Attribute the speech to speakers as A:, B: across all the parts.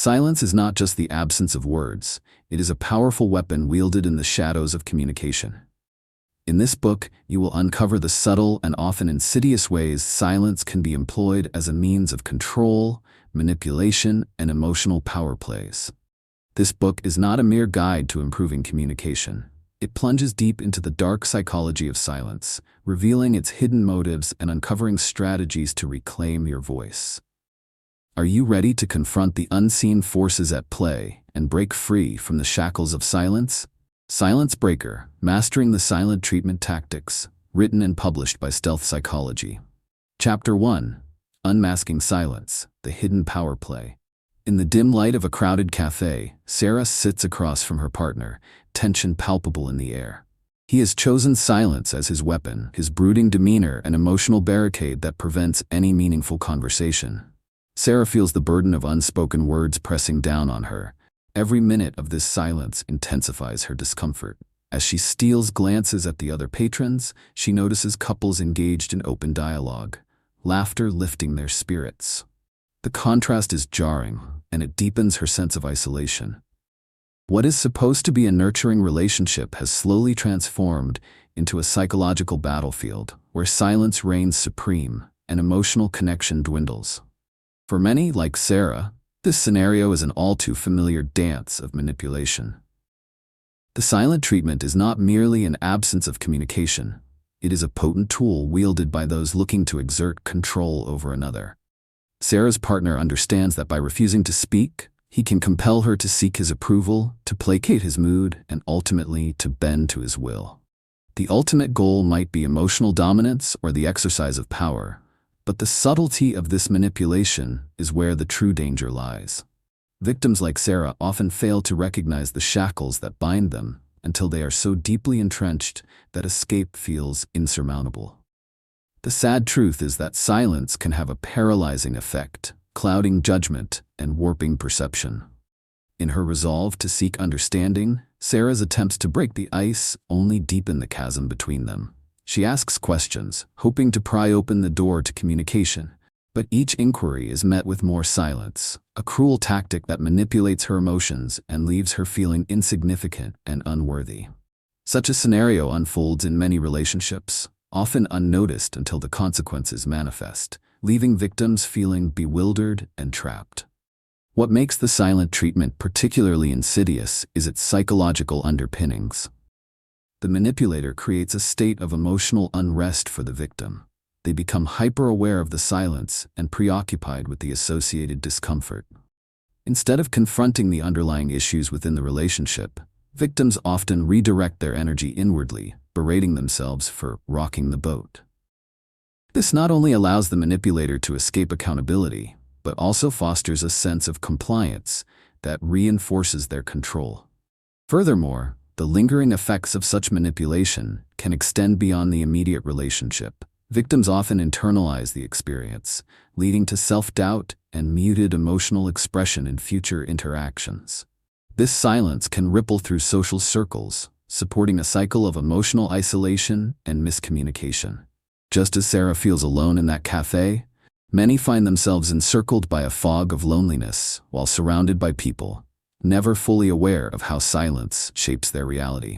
A: Silence is not just the absence of words, it is a powerful weapon wielded in the shadows of communication. In this book, you will uncover the subtle and often insidious ways silence can be employed as a means of control, manipulation, and emotional power plays. This book is not a mere guide to improving communication. It plunges deep into the dark psychology of silence, revealing its hidden motives and uncovering strategies to reclaim your voice. Are you ready to confront the unseen forces at play and break free from the shackles of silence? Silence Breaker: Mastering the Silent Treatment Tactics, written and published by Stealth Psychology. Chapter 1: Unmasking Silence, the Hidden Power Play. In the dim light of a crowded cafe, Sarah sits across from her partner, tension palpable in the air. He has chosen silence as his weapon, his brooding demeanor an emotional barricade that prevents any meaningful conversation. Sarah feels the burden of unspoken words pressing down on her. Every minute of this silence intensifies her discomfort. As she steals glances at the other patrons, she notices couples engaged in open dialogue, laughter lifting their spirits. The contrast is jarring, and it deepens her sense of isolation. What is supposed to be a nurturing relationship has slowly transformed into a psychological battlefield where silence reigns supreme and emotional connection dwindles. For many, like Sarah, this scenario is an all-too-familiar dance of manipulation. The silent treatment is not merely an absence of communication. It is a potent tool wielded by those looking to exert control over another. Sarah's partner understands that by refusing to speak, he can compel her to seek his approval, to placate his mood, and ultimately to bend to his will. The ultimate goal might be emotional dominance or the exercise of power, but the subtlety of this manipulation is where the true danger lies. Victims like Sarah often fail to recognize the shackles that bind them until they are so deeply entrenched that escape feels insurmountable. The sad truth is that silence can have a paralyzing effect, clouding judgment and warping perception. In her resolve to seek understanding, Sarah's attempts to break the ice only deepen the chasm between them. She asks questions, hoping to pry open the door to communication, but each inquiry is met with more silence, a cruel tactic that manipulates her emotions and leaves her feeling insignificant and unworthy. Such a scenario unfolds in many relationships, often unnoticed until the consequences manifest, leaving victims feeling bewildered and trapped. What makes the silent treatment particularly insidious is its psychological underpinnings. The manipulator creates a state of emotional unrest for the victim. They become hyper-aware of the silence and preoccupied with the associated discomfort. Instead of confronting the underlying issues within the relationship, victims often redirect their energy inwardly, berating themselves for rocking the boat. This not only allows the manipulator to escape accountability, but also fosters a sense of compliance that reinforces their control. Furthermore, the lingering effects of such manipulation can extend beyond the immediate relationship. Victims often internalize the experience, leading to self-doubt and muted emotional expression in future interactions. This silence can ripple through social circles, supporting a cycle of emotional isolation and miscommunication. Just as Sarah feels alone in that cafe, many find themselves encircled by a fog of loneliness while surrounded by people, never fully aware of how silence shapes their reality.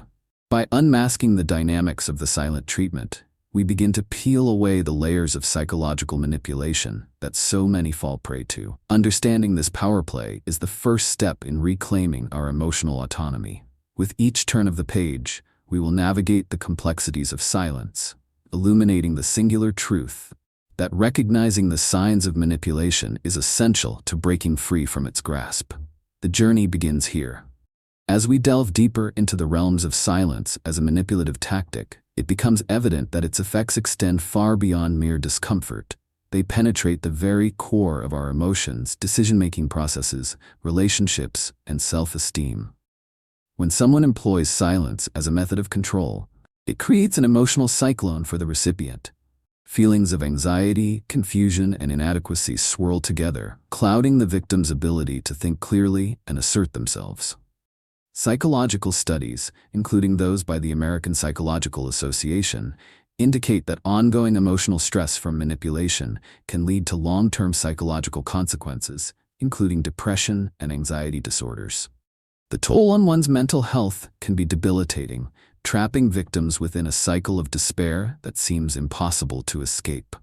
A: By unmasking the dynamics of the silent treatment, we begin to peel away the layers of psychological manipulation that so many fall prey to. Understanding this power play is the first step in reclaiming our emotional autonomy. With each turn of the page, we will navigate the complexities of silence, illuminating the singular truth that recognizing the signs of manipulation is essential to breaking free from its grasp. The journey begins here. As we delve deeper into the realms of silence as a manipulative tactic, it becomes evident that its effects extend far beyond mere discomfort. They penetrate the very core of our emotions, decision-making processes, relationships, and self-esteem. When someone employs silence as a method of control, it creates an emotional cyclone for the recipient. Feelings of anxiety, confusion, and inadequacy swirl together, clouding the victim's ability to think clearly and assert themselves. Psychological studies, including those by the American Psychological Association, indicate that ongoing emotional stress from manipulation can lead to long-term psychological consequences, including depression and anxiety disorders. The toll on one's mental health can be debilitating, trapping victims within a cycle of despair that seems impossible to escape.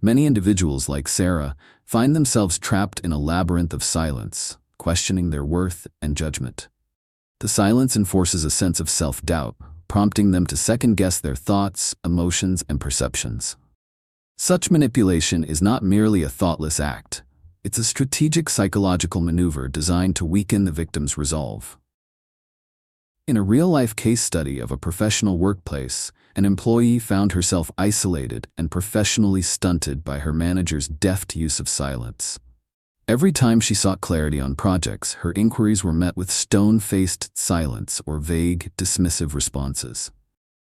A: Many individuals like Sarah find themselves trapped in a labyrinth of silence, questioning their worth and judgment. The silence enforces a sense of self-doubt, prompting them to second-guess their thoughts, emotions, and perceptions. Such manipulation is not merely a thoughtless act. It's a strategic psychological maneuver designed to weaken the victim's resolve. In a real-life case study of a professional workplace, an employee found herself isolated and professionally stunted by her manager's deft use of silence. Every time she sought clarity on projects, her inquiries were met with stone-faced silence or vague, dismissive responses.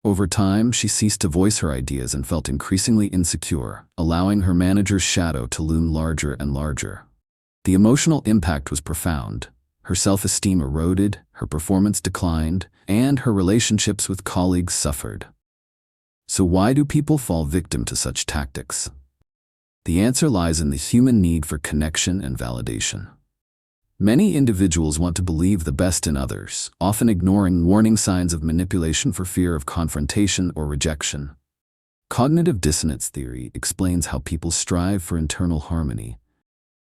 A: Over time, she ceased to voice her ideas and felt increasingly insecure, allowing her manager's shadow to loom larger and larger. The emotional impact was profound. Her self-esteem eroded, her performance declined, and her relationships with colleagues suffered. So why do people fall victim to such tactics? The answer lies in the human need for connection and validation. Many individuals want to believe the best in others, often ignoring warning signs of manipulation for fear of confrontation or rejection. Cognitive dissonance theory explains how people strive for internal harmony.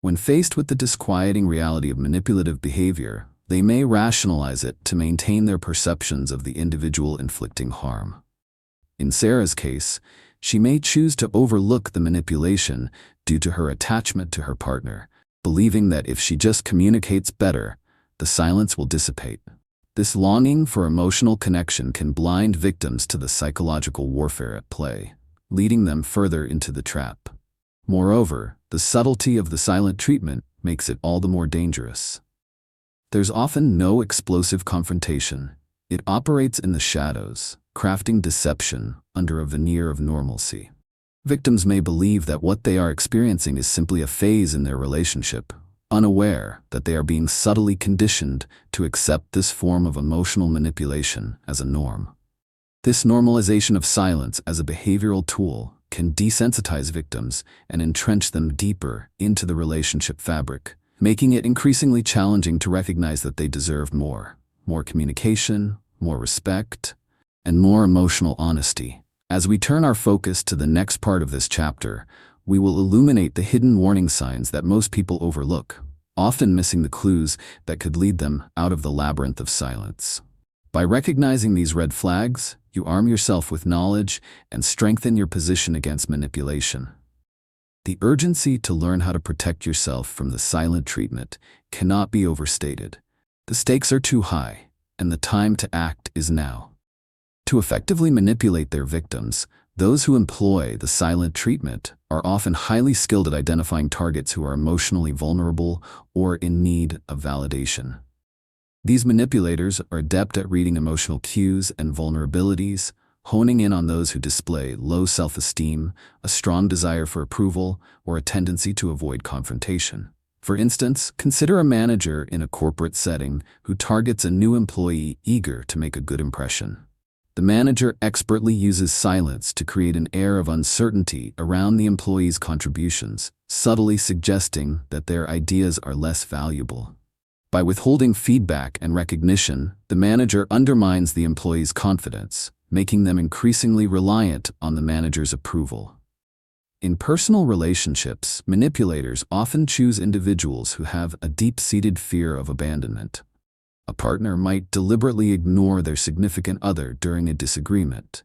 A: When faced with the disquieting reality of manipulative behavior, they may rationalize it to maintain their perceptions of the individual inflicting harm. In Sarah's case, she may choose to overlook the manipulation due to her attachment to her partner, believing that if she just communicates better, the silence will dissipate. This longing for emotional connection can blind victims to the psychological warfare at play, leading them further into the trap. Moreover, the subtlety of the silent treatment makes it all the more dangerous. There's often no explosive confrontation. It operates in the shadows, crafting deception under a veneer of normalcy. Victims may believe that what they are experiencing is simply a phase in their relationship, unaware that they are being subtly conditioned to accept this form of emotional manipulation as a norm. This normalization of silence as a behavioral tool can desensitize victims and entrench them deeper into the relationship fabric, making it increasingly challenging to recognize that they deserve more communication, more respect, and more emotional honesty. As we turn our focus to the next part of this chapter, we will illuminate the hidden warning signs that most people overlook, often missing the clues that could lead them out of the labyrinth of silence. By recognizing these red flags, you arm yourself with knowledge and strengthen your position against manipulation. The urgency to learn how to protect yourself from the silent treatment cannot be overstated. The stakes are too high, and the time to act is now. To effectively manipulate their victims, those who employ the silent treatment are often highly skilled at identifying targets who are emotionally vulnerable or in need of validation. These manipulators are adept at reading emotional cues and vulnerabilities, honing in on those who display low self-esteem, a strong desire for approval, or a tendency to avoid confrontation. For instance, consider a manager in a corporate setting who targets a new employee eager to make a good impression. The manager expertly uses silence to create an air of uncertainty around the employee's contributions, subtly suggesting that their ideas are less valuable. By withholding feedback and recognition, the manager undermines the employee's confidence, making them increasingly reliant on the manager's approval. In personal relationships, manipulators often choose individuals who have a deep-seated fear of abandonment. A partner might deliberately ignore their significant other during a disagreement,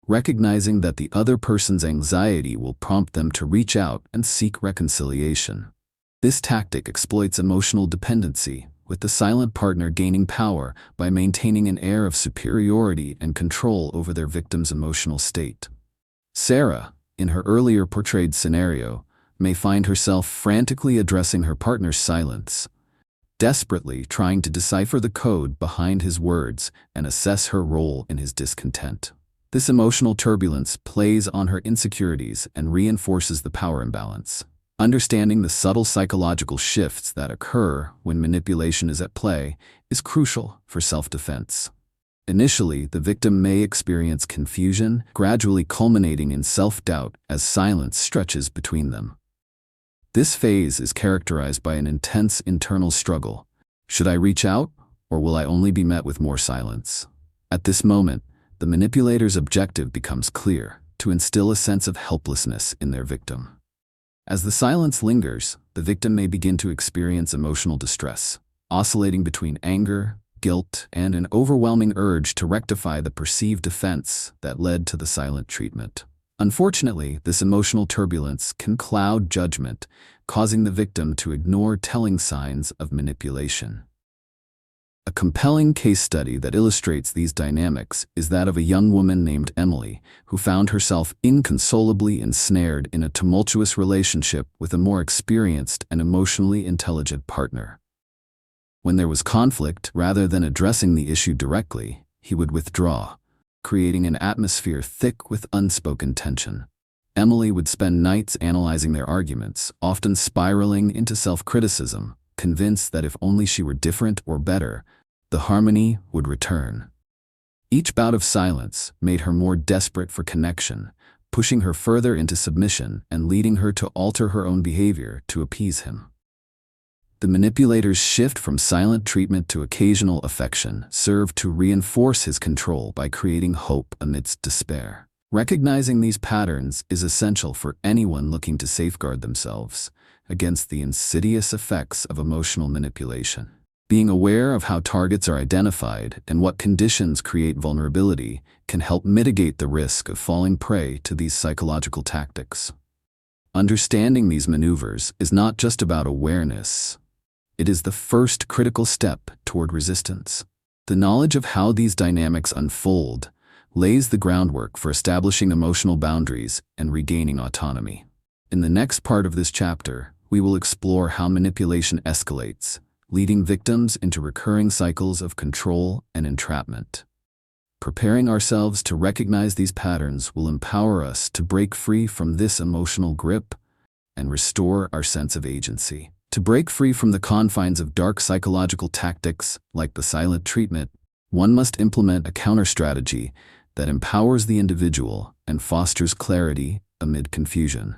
A: recognizing that the other person's anxiety will prompt them to reach out and seek reconciliation. This tactic exploits emotional dependency, with the silent partner gaining power by maintaining an air of superiority and control over their victim's emotional state. Sarah, in her earlier portrayed scenario, may find herself frantically addressing her partner's silence, desperately trying to decipher the code behind his words and assess her role in his discontent. This emotional turbulence plays on her insecurities and reinforces the power imbalance. Understanding the subtle psychological shifts that occur when manipulation is at play is crucial for self-defense. Initially, the victim may experience confusion, gradually culminating in self-doubt as silence stretches between them. This phase is characterized by an intense internal struggle. Should I reach out, or will I only be met with more silence? At this moment, the manipulator's objective becomes clear: to instill a sense of helplessness in their victim. As the silence lingers, the victim may begin to experience emotional distress, oscillating between anger, guilt, and an overwhelming urge to rectify the perceived offense that led to the silent treatment. Unfortunately, this emotional turbulence can cloud judgment, causing the victim to ignore telling signs of manipulation. A compelling case study that illustrates these dynamics is that of a young woman named Emily, who found herself inconsolably ensnared in a tumultuous relationship with a more experienced and emotionally intelligent partner. When there was conflict, rather than addressing the issue directly, he would withdraw, creating an atmosphere thick with unspoken tension. Emily would spend nights analyzing their arguments, often spiraling into self-criticism, convinced that if only she were different or better, the harmony would return. Each bout of silence made her more desperate for connection, pushing her further into submission and leading her to alter her own behavior to appease him. The manipulator's shift from silent treatment to occasional affection served to reinforce his control by creating hope amidst despair. Recognizing these patterns is essential for anyone looking to safeguard themselves against the insidious effects of emotional manipulation. Being aware of how targets are identified and what conditions create vulnerability can help mitigate the risk of falling prey to these psychological tactics. Understanding these maneuvers is not just about awareness. It is the first critical step toward resistance. The knowledge of how these dynamics unfold lays the groundwork for establishing emotional boundaries and regaining autonomy. In the next part of this chapter, we will explore how manipulation escalates, leading victims into recurring cycles of control and entrapment. Preparing ourselves to recognize these patterns will empower us to break free from this emotional grip and restore our sense of agency. To break free from the confines of dark psychological tactics like the silent treatment, one must implement a counter-strategy that empowers the individual and fosters clarity amid confusion.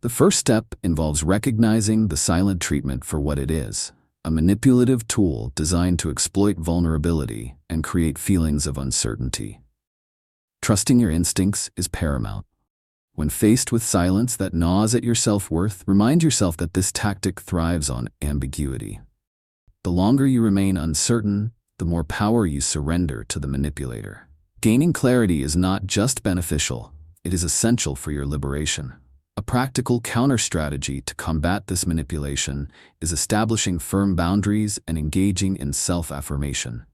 A: The first step involves recognizing the silent treatment for what it is: a manipulative tool designed to exploit vulnerability and create feelings of uncertainty. Trusting your instincts is paramount. When faced with silence that gnaws at your self-worth, remind yourself that this tactic thrives on ambiguity. The longer you remain uncertain, the more power you surrender to the manipulator. Gaining clarity is not just beneficial, it is essential for your liberation. A practical counter-strategy to combat this manipulation is establishing firm boundaries and engaging in self-affirmation.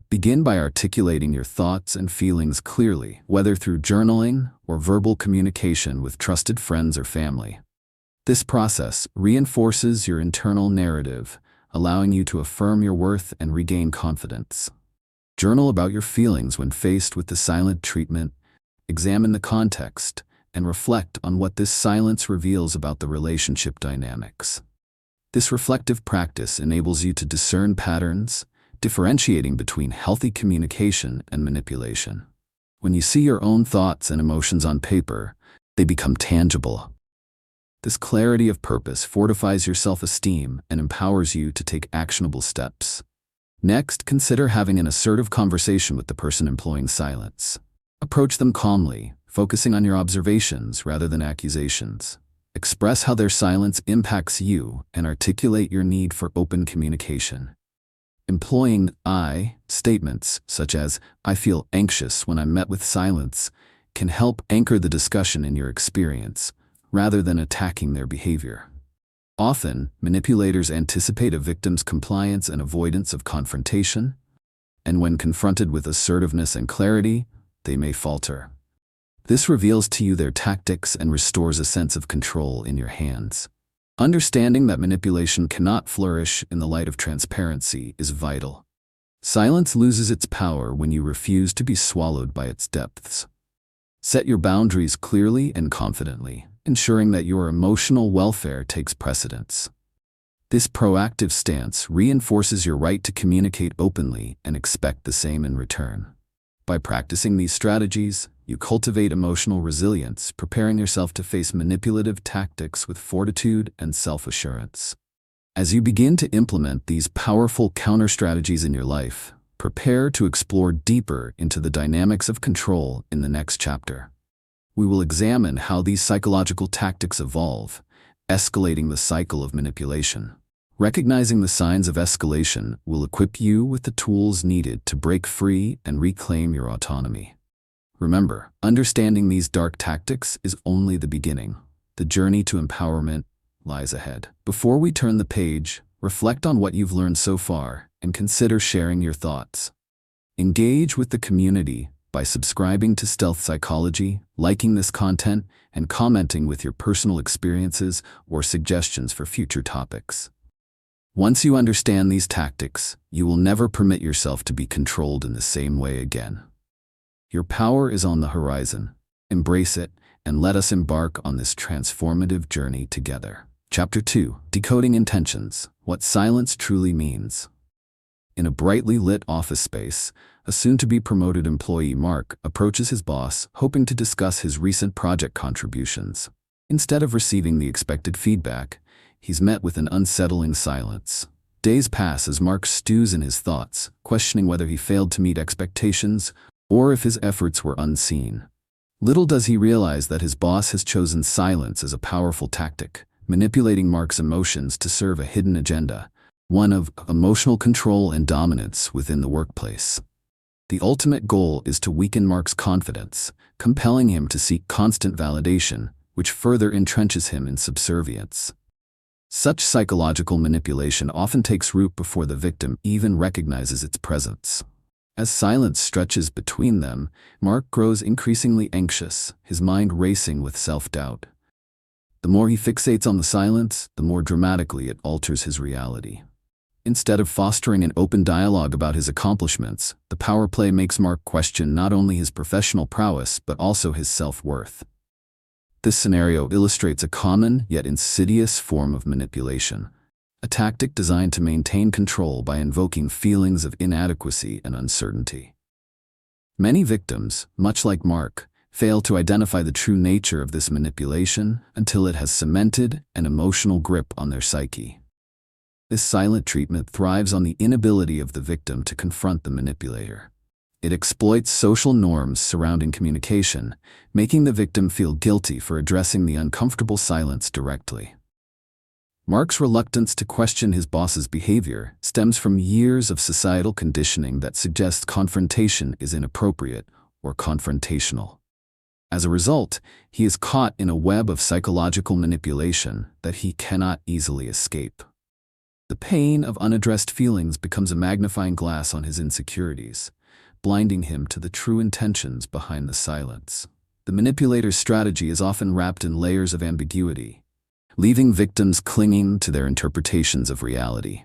A: Begin by articulating your thoughts and feelings clearly, whether through journaling or verbal communication with trusted friends or family. This process reinforces your internal narrative, allowing you to affirm your worth and regain confidence. Journal about your feelings when faced with the silent treatment, examine the context, and reflect on what this silence reveals about the relationship dynamics. This reflective practice enables you to discern patterns, differentiating between healthy communication and manipulation. When you see your own thoughts and emotions on paper, they become tangible. This clarity of purpose fortifies your self-esteem and empowers you to take actionable steps. Next, consider having an assertive conversation with the person employing silence. Approach them calmly, focusing on your observations rather than accusations. Express how their silence impacts you and articulate your need for open communication. Employing I statements, such as, "I feel anxious when I'm met with silence," can help anchor the discussion in your experience, rather than attacking their behavior. Often, manipulators anticipate a victim's compliance and avoidance of confrontation, and when confronted with assertiveness and clarity, they may falter. This reveals to you their tactics and restores a sense of control in your hands. Understanding that manipulation cannot flourish in the light of transparency is vital. Silence loses its power when you refuse to be swallowed by its depths. Set your boundaries clearly and confidently, ensuring that your emotional welfare takes precedence. This proactive stance reinforces your right to communicate openly and expect the same in return. By practicing these strategies, you cultivate emotional resilience, preparing yourself to face manipulative tactics with fortitude and self-assurance. As you begin to implement these powerful counter-strategies in your life, prepare to explore deeper into the dynamics of control in the next chapter. We will examine how these psychological tactics evolve, escalating the cycle of manipulation. Recognizing the signs of escalation will equip you with the tools needed to break free and reclaim your autonomy. Remember, understanding these dark tactics is only the beginning. The journey to empowerment lies ahead. Before we turn the page, reflect on what you've learned so far and consider sharing your thoughts. Engage with the community by subscribing to Stealth Psychology, liking this content, and commenting with your personal experiences or suggestions for future topics. Once you understand these tactics, you will never permit yourself to be controlled in the same way again. Your power is on the horizon. Embrace it, and let us embark on this transformative journey together. Chapter 2: Decoding Intentions: What Silence Truly Means. In a brightly lit office space, a soon-to-be promoted employee, Mark, approaches his boss, hoping to discuss his recent project contributions. Instead of receiving the expected feedback, he's met with an unsettling silence. Days pass as Mark stews in his thoughts, questioning whether he failed to meet expectations or if his efforts were unseen. Little does he realize that his boss has chosen silence as a powerful tactic, manipulating Mark's emotions to serve a hidden agenda, one of emotional control and dominance within the workplace. The ultimate goal is to weaken Mark's confidence, compelling him to seek constant validation, which further entrenches him in subservience. Such psychological manipulation often takes root before the victim even recognizes its presence. As silence stretches between them, Mark grows increasingly anxious, his mind racing with self-doubt. The more he fixates on the silence, the more dramatically it alters his reality. Instead of fostering an open dialogue about his accomplishments, the power play makes Mark question not only his professional prowess but also his self-worth. This scenario illustrates a common yet insidious form of manipulation, a tactic designed to maintain control by invoking feelings of inadequacy and uncertainty. Many victims, much like Mark, fail to identify the true nature of this manipulation until it has cemented an emotional grip on their psyche. This silent treatment thrives on the inability of the victim to confront the manipulator. It exploits social norms surrounding communication, making the victim feel guilty for addressing the uncomfortable silence directly. Mark's reluctance to question his boss's behavior stems from years of societal conditioning that suggests confrontation is inappropriate or confrontational. As a result, he is caught in a web of psychological manipulation that he cannot easily escape. The pain of unaddressed feelings becomes a magnifying glass on his insecurities, blinding him to the true intentions behind the silence. The manipulator's strategy is often wrapped in layers of ambiguity, leaving victims clinging to their interpretations of reality.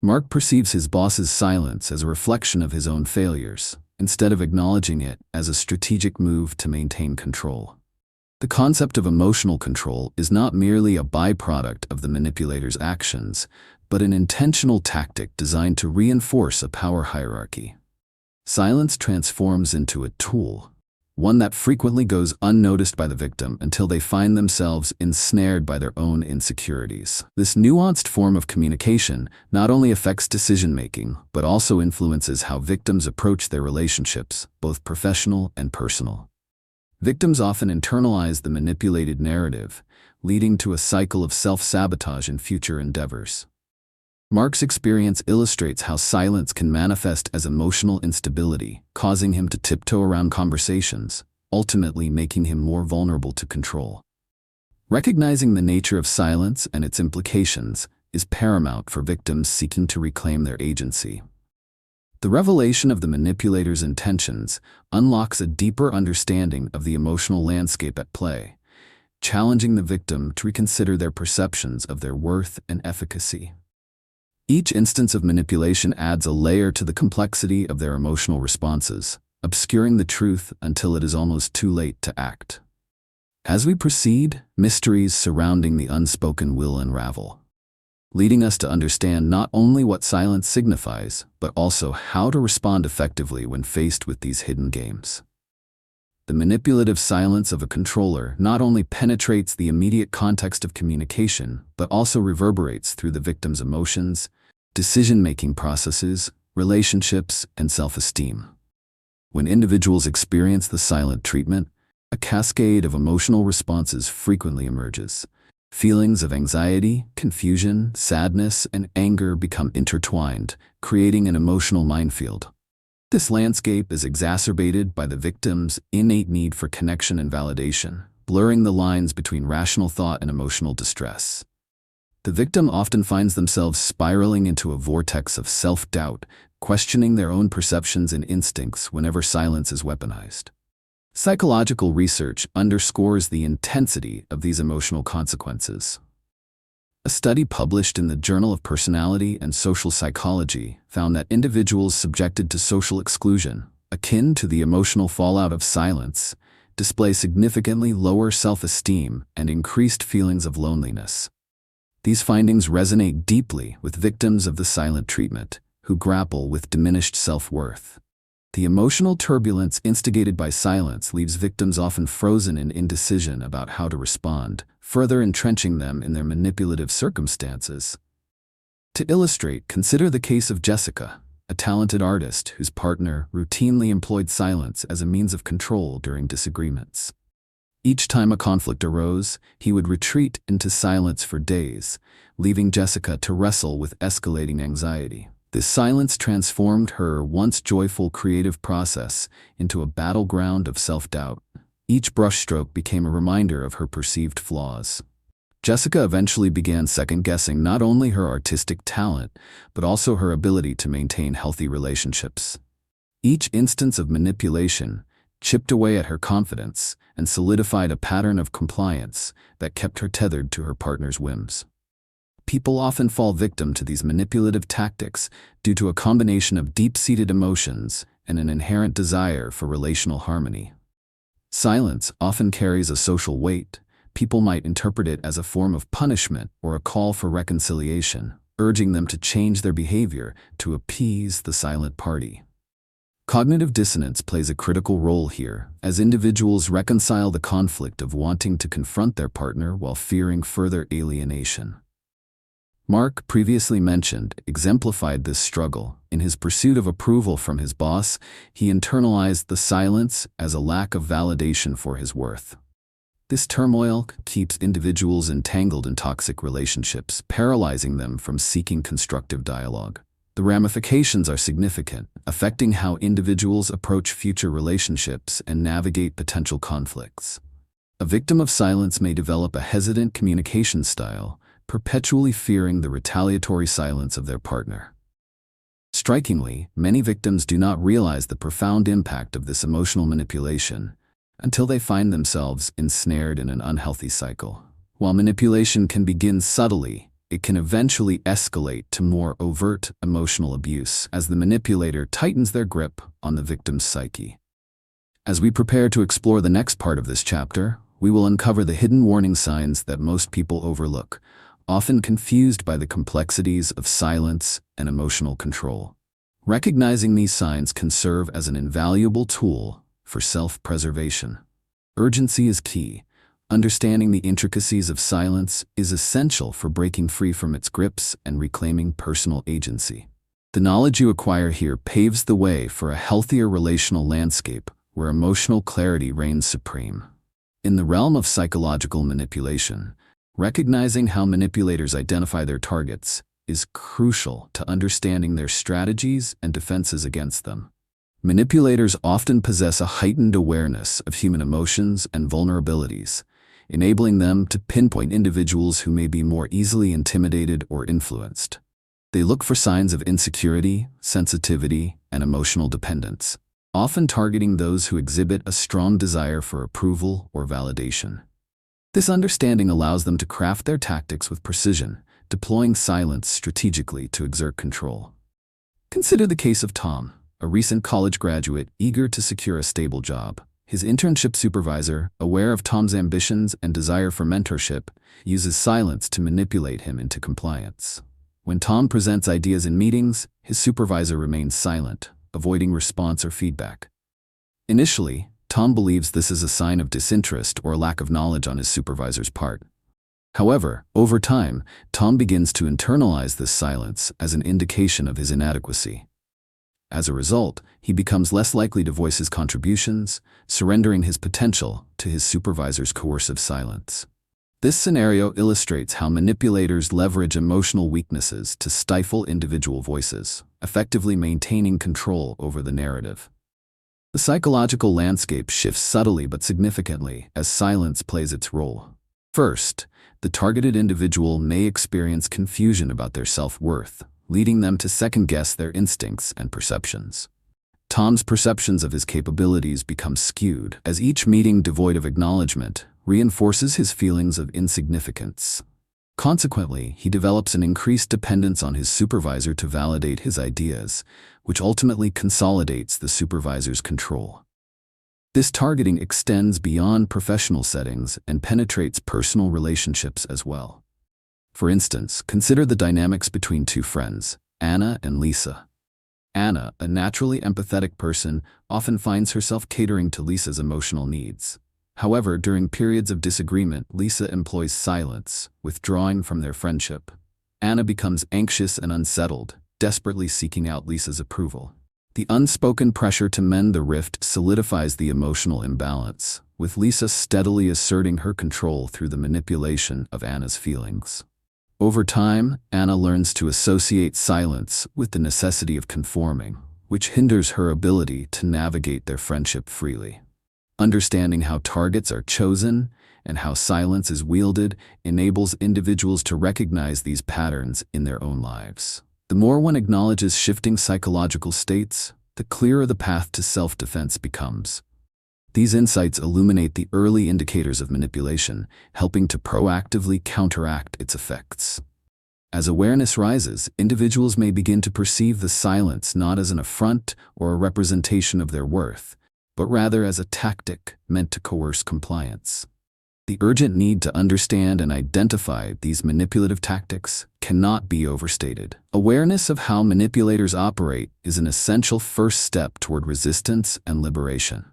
A: Mark perceives his boss's silence as a reflection of his own failures, instead of acknowledging it as a strategic move to maintain control. The concept of emotional control is not merely a byproduct of the manipulator's actions, but an intentional tactic designed to reinforce a power hierarchy. Silence transforms into a tool, one that frequently goes unnoticed by the victim until they find themselves ensnared by their own insecurities. This nuanced form of communication not only affects decision-making, but also influences how victims approach their relationships, both professional and personal. Victims often internalize the manipulated narrative, leading to a cycle of self-sabotage in future endeavors. Mark's experience illustrates how silence can manifest as emotional instability, causing him to tiptoe around conversations, ultimately making him more vulnerable to control. Recognizing the nature of silence and its implications is paramount for victims seeking to reclaim their agency. The revelation of the manipulator's intentions unlocks a deeper understanding of the emotional landscape at play, challenging the victim to reconsider their perceptions of their worth and efficacy. Each instance of manipulation adds a layer to the complexity of their emotional responses, obscuring the truth until it is almost too late to act. As we proceed, mysteries surrounding the unspoken will unravel. leading us to understand not only what silence signifies, but also how to respond effectively when faced with these hidden games. The manipulative silence of a controller not only penetrates the immediate context of communication, but also reverberates through the victim's emotions, decision-making processes, relationships, and self-esteem. When individuals experience the silent treatment, a cascade of emotional responses frequently emerges. Feelings of anxiety, confusion, sadness, and anger become intertwined, creating an emotional minefield. This landscape is exacerbated by the victim's innate need for connection and validation, blurring the lines between rational thought and emotional distress. The victim often finds themselves spiraling into a vortex of self-doubt, questioning their own perceptions and instincts whenever silence is weaponized. Psychological research underscores the intensity of these emotional consequences. A study published in the Journal of Personality and Social Psychology found that individuals subjected to social exclusion, akin to the emotional fallout of silence, display significantly lower self-esteem and increased feelings of loneliness. These findings resonate deeply with victims of the silent treatment, who grapple with diminished self-worth. The emotional turbulence instigated by silence leaves victims often frozen in indecision about how to respond, further entrenching them in their manipulative circumstances. To illustrate, consider the case of Jessica, a talented artist whose partner routinely employed silence as a means of control during disagreements. Each time a conflict arose, he would retreat into silence for days, leaving Jessica to wrestle with escalating anxiety. This silence transformed her once joyful creative process into a battleground of self-doubt. Each brushstroke became a reminder of her perceived flaws. Jessica eventually began second-guessing not only her artistic talent, but also her ability to maintain healthy relationships. Each instance of manipulation chipped away at her confidence and solidified a pattern of compliance that kept her tethered to her partner's whims. People often fall victim to these manipulative tactics due to a combination of deep-seated emotions and an inherent desire for relational harmony. Silence often carries a social weight. People might interpret it as a form of punishment or a call for reconciliation, urging them to change their behavior to appease the silent party. Cognitive dissonance plays a critical role here, as individuals reconcile the conflict of wanting to confront their partner while fearing further alienation. Mark, previously mentioned, exemplified this struggle. In his pursuit of approval from his boss, he internalized the silence as a lack of validation for his worth. This turmoil keeps individuals entangled in toxic relationships, paralyzing them from seeking constructive dialogue. The ramifications are significant, affecting how individuals approach future relationships and navigate potential conflicts. A victim of silence may develop a hesitant communication style, perpetually fearing the retaliatory silence of their partner. Strikingly, many victims do not realize the profound impact of this emotional manipulation until they find themselves ensnared in an unhealthy cycle. While manipulation can begin subtly, it can eventually escalate to more overt emotional abuse as the manipulator tightens their grip on the victim's psyche. As we prepare to explore the next part of this chapter, we will uncover the hidden warning signs that most people overlook, often confused by the complexities of silence and emotional control. Recognizing these signs can serve as an invaluable tool for self-preservation. Urgency is key. Understanding the intricacies of silence is essential for breaking free from its grips and reclaiming personal agency. The knowledge you acquire here paves the way for a healthier relational landscape where emotional clarity reigns supreme. In the realm of psychological manipulation, recognizing how manipulators identify their targets is crucial to understanding their strategies and defenses against them. Manipulators often possess a heightened awareness of human emotions and vulnerabilities, enabling them to pinpoint individuals who may be more easily intimidated or influenced. They look for signs of insecurity, sensitivity, and emotional dependence, often targeting those who exhibit a strong desire for approval or validation. This understanding allows them to craft their tactics with precision, deploying silence strategically to exert control. Consider the case of Tom, a recent college graduate eager to secure a stable job. His internship supervisor, aware of Tom's ambitions and desire for mentorship, uses silence to manipulate him into compliance. When Tom presents ideas in meetings, his supervisor remains silent, avoiding response or feedback. Initially, Tom believes this is a sign of disinterest or lack of knowledge on his supervisor's part. However, over time, Tom begins to internalize this silence as an indication of his inadequacy. As a result, he becomes less likely to voice his contributions, surrendering his potential to his supervisor's coercive silence. This scenario illustrates how manipulators leverage emotional weaknesses to stifle individual voices, effectively maintaining control over the narrative. The psychological landscape shifts subtly but significantly as silence plays its role. First, the targeted individual may experience confusion about their self-worth, leading them to second-guess their instincts and perceptions. Tom's perceptions of his capabilities become skewed, as each meeting devoid of acknowledgement reinforces his feelings of insignificance. Consequently, he develops an increased dependence on his supervisor to validate his ideas, which ultimately consolidates the supervisor's control. This targeting extends beyond professional settings and penetrates personal relationships as well. For instance, consider the dynamics between two friends, Anna and Lisa. Anna, a naturally empathetic person, often finds herself catering to Lisa's emotional needs. However, during periods of disagreement, Lisa employs silence, withdrawing from their friendship. Anna becomes anxious and unsettled, desperately seeking out Lisa's approval. The unspoken pressure to mend the rift solidifies the emotional imbalance, with Lisa steadily asserting her control through the manipulation of Anna's feelings. Over time, Anna learns to associate silence with the necessity of conforming, which hinders her ability to navigate their friendship freely. Understanding how targets are chosen and how silence is wielded enables individuals to recognize these patterns in their own lives. The more one acknowledges shifting psychological states, the clearer the path to self-defense becomes. These insights illuminate the early indicators of manipulation, helping to proactively counteract its effects. As awareness rises, individuals may begin to perceive the silence not as an affront or a representation of their worth, but rather as a tactic meant to coerce compliance. The urgent need to understand and identify these manipulative tactics cannot be overstated. Awareness of how manipulators operate is an essential first step toward resistance and liberation.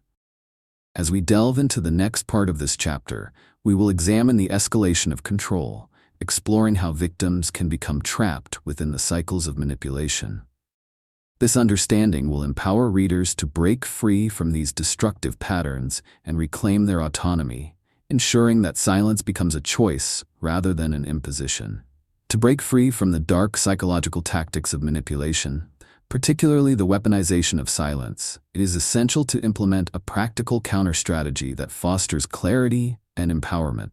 A: As we delve into the next part of this chapter, we will examine the escalation of control, exploring how victims can become trapped within the cycles of manipulation. This understanding will empower readers to break free from these destructive patterns and reclaim their autonomy, ensuring that silence becomes a choice rather than an imposition. To break free from the dark psychological tactics of manipulation, particularly the weaponization of silence, it is essential to implement a practical counter-strategy that fosters clarity and empowerment.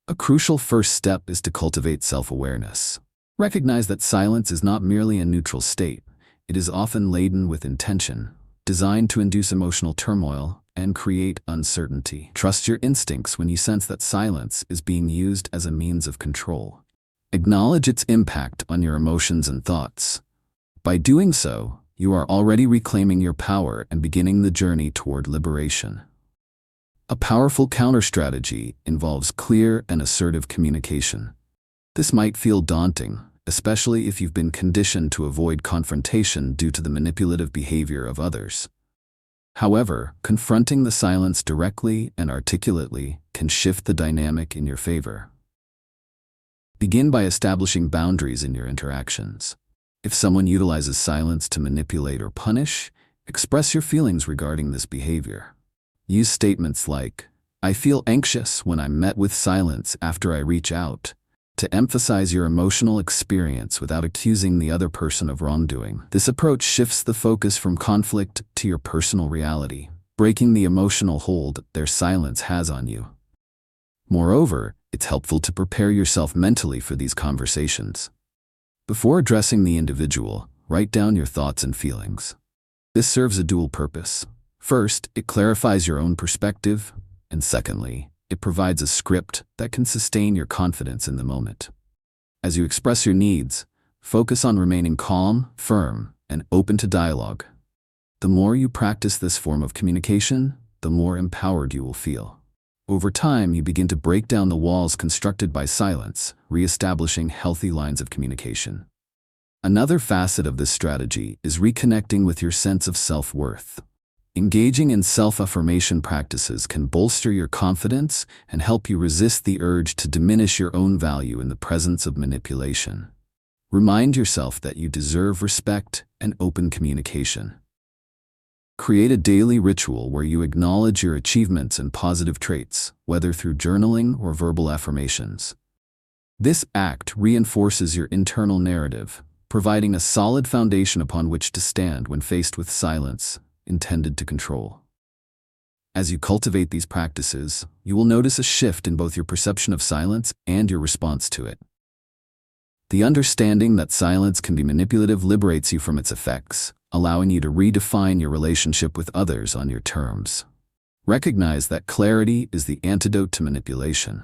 A: A crucial first step is to cultivate self-awareness. Recognize that silence is not merely a neutral state. It is often laden with intention, designed to induce emotional turmoil and create uncertainty. Trust your instincts when you sense that silence is being used as a means of control. Acknowledge its impact on your emotions and thoughts. By doing so, you are already reclaiming your power and beginning the journey toward liberation. A powerful counter-strategy involves clear and assertive communication. This might feel daunting, especially if you've been conditioned to avoid confrontation due to the manipulative behavior of others. However, confronting the silence directly and articulately can shift the dynamic in your favor. Begin by establishing boundaries in your interactions. If someone utilizes silence to manipulate or punish, express your feelings regarding this behavior. Use statements like, "I feel anxious when I'm met with silence after I reach out," to emphasize your emotional experience without accusing the other person of wrongdoing. This approach shifts the focus from conflict to your personal reality, breaking the emotional hold their silence has on you. Moreover, it's helpful to prepare yourself mentally for these conversations. Before addressing the individual, write down your thoughts and feelings. This serves a dual purpose. First, it clarifies your own perspective, and secondly, it provides a script that can sustain your confidence in the moment. As you express your needs, focus on remaining calm, firm, and open to dialogue. The more you practice this form of communication, the more empowered you will feel. Over time, you begin to break down the walls constructed by silence, reestablishing healthy lines of communication. Another facet of this strategy is reconnecting with your sense of self-worth. Engaging in self-affirmation practices can bolster your confidence and help you resist the urge to diminish your own value in the presence of manipulation. Remind yourself that you deserve respect and open communication. Create a daily ritual where you acknowledge your achievements and positive traits, whether through journaling or verbal affirmations. This act reinforces your internal narrative, providing a solid foundation upon which to stand when faced with silence intended to control. As you cultivate these practices, you will notice a shift in both your perception of silence and your response to it. The understanding that silence can be manipulative liberates you from its effects, allowing you to redefine your relationship with others on your terms. Recognize that clarity is the antidote to manipulation.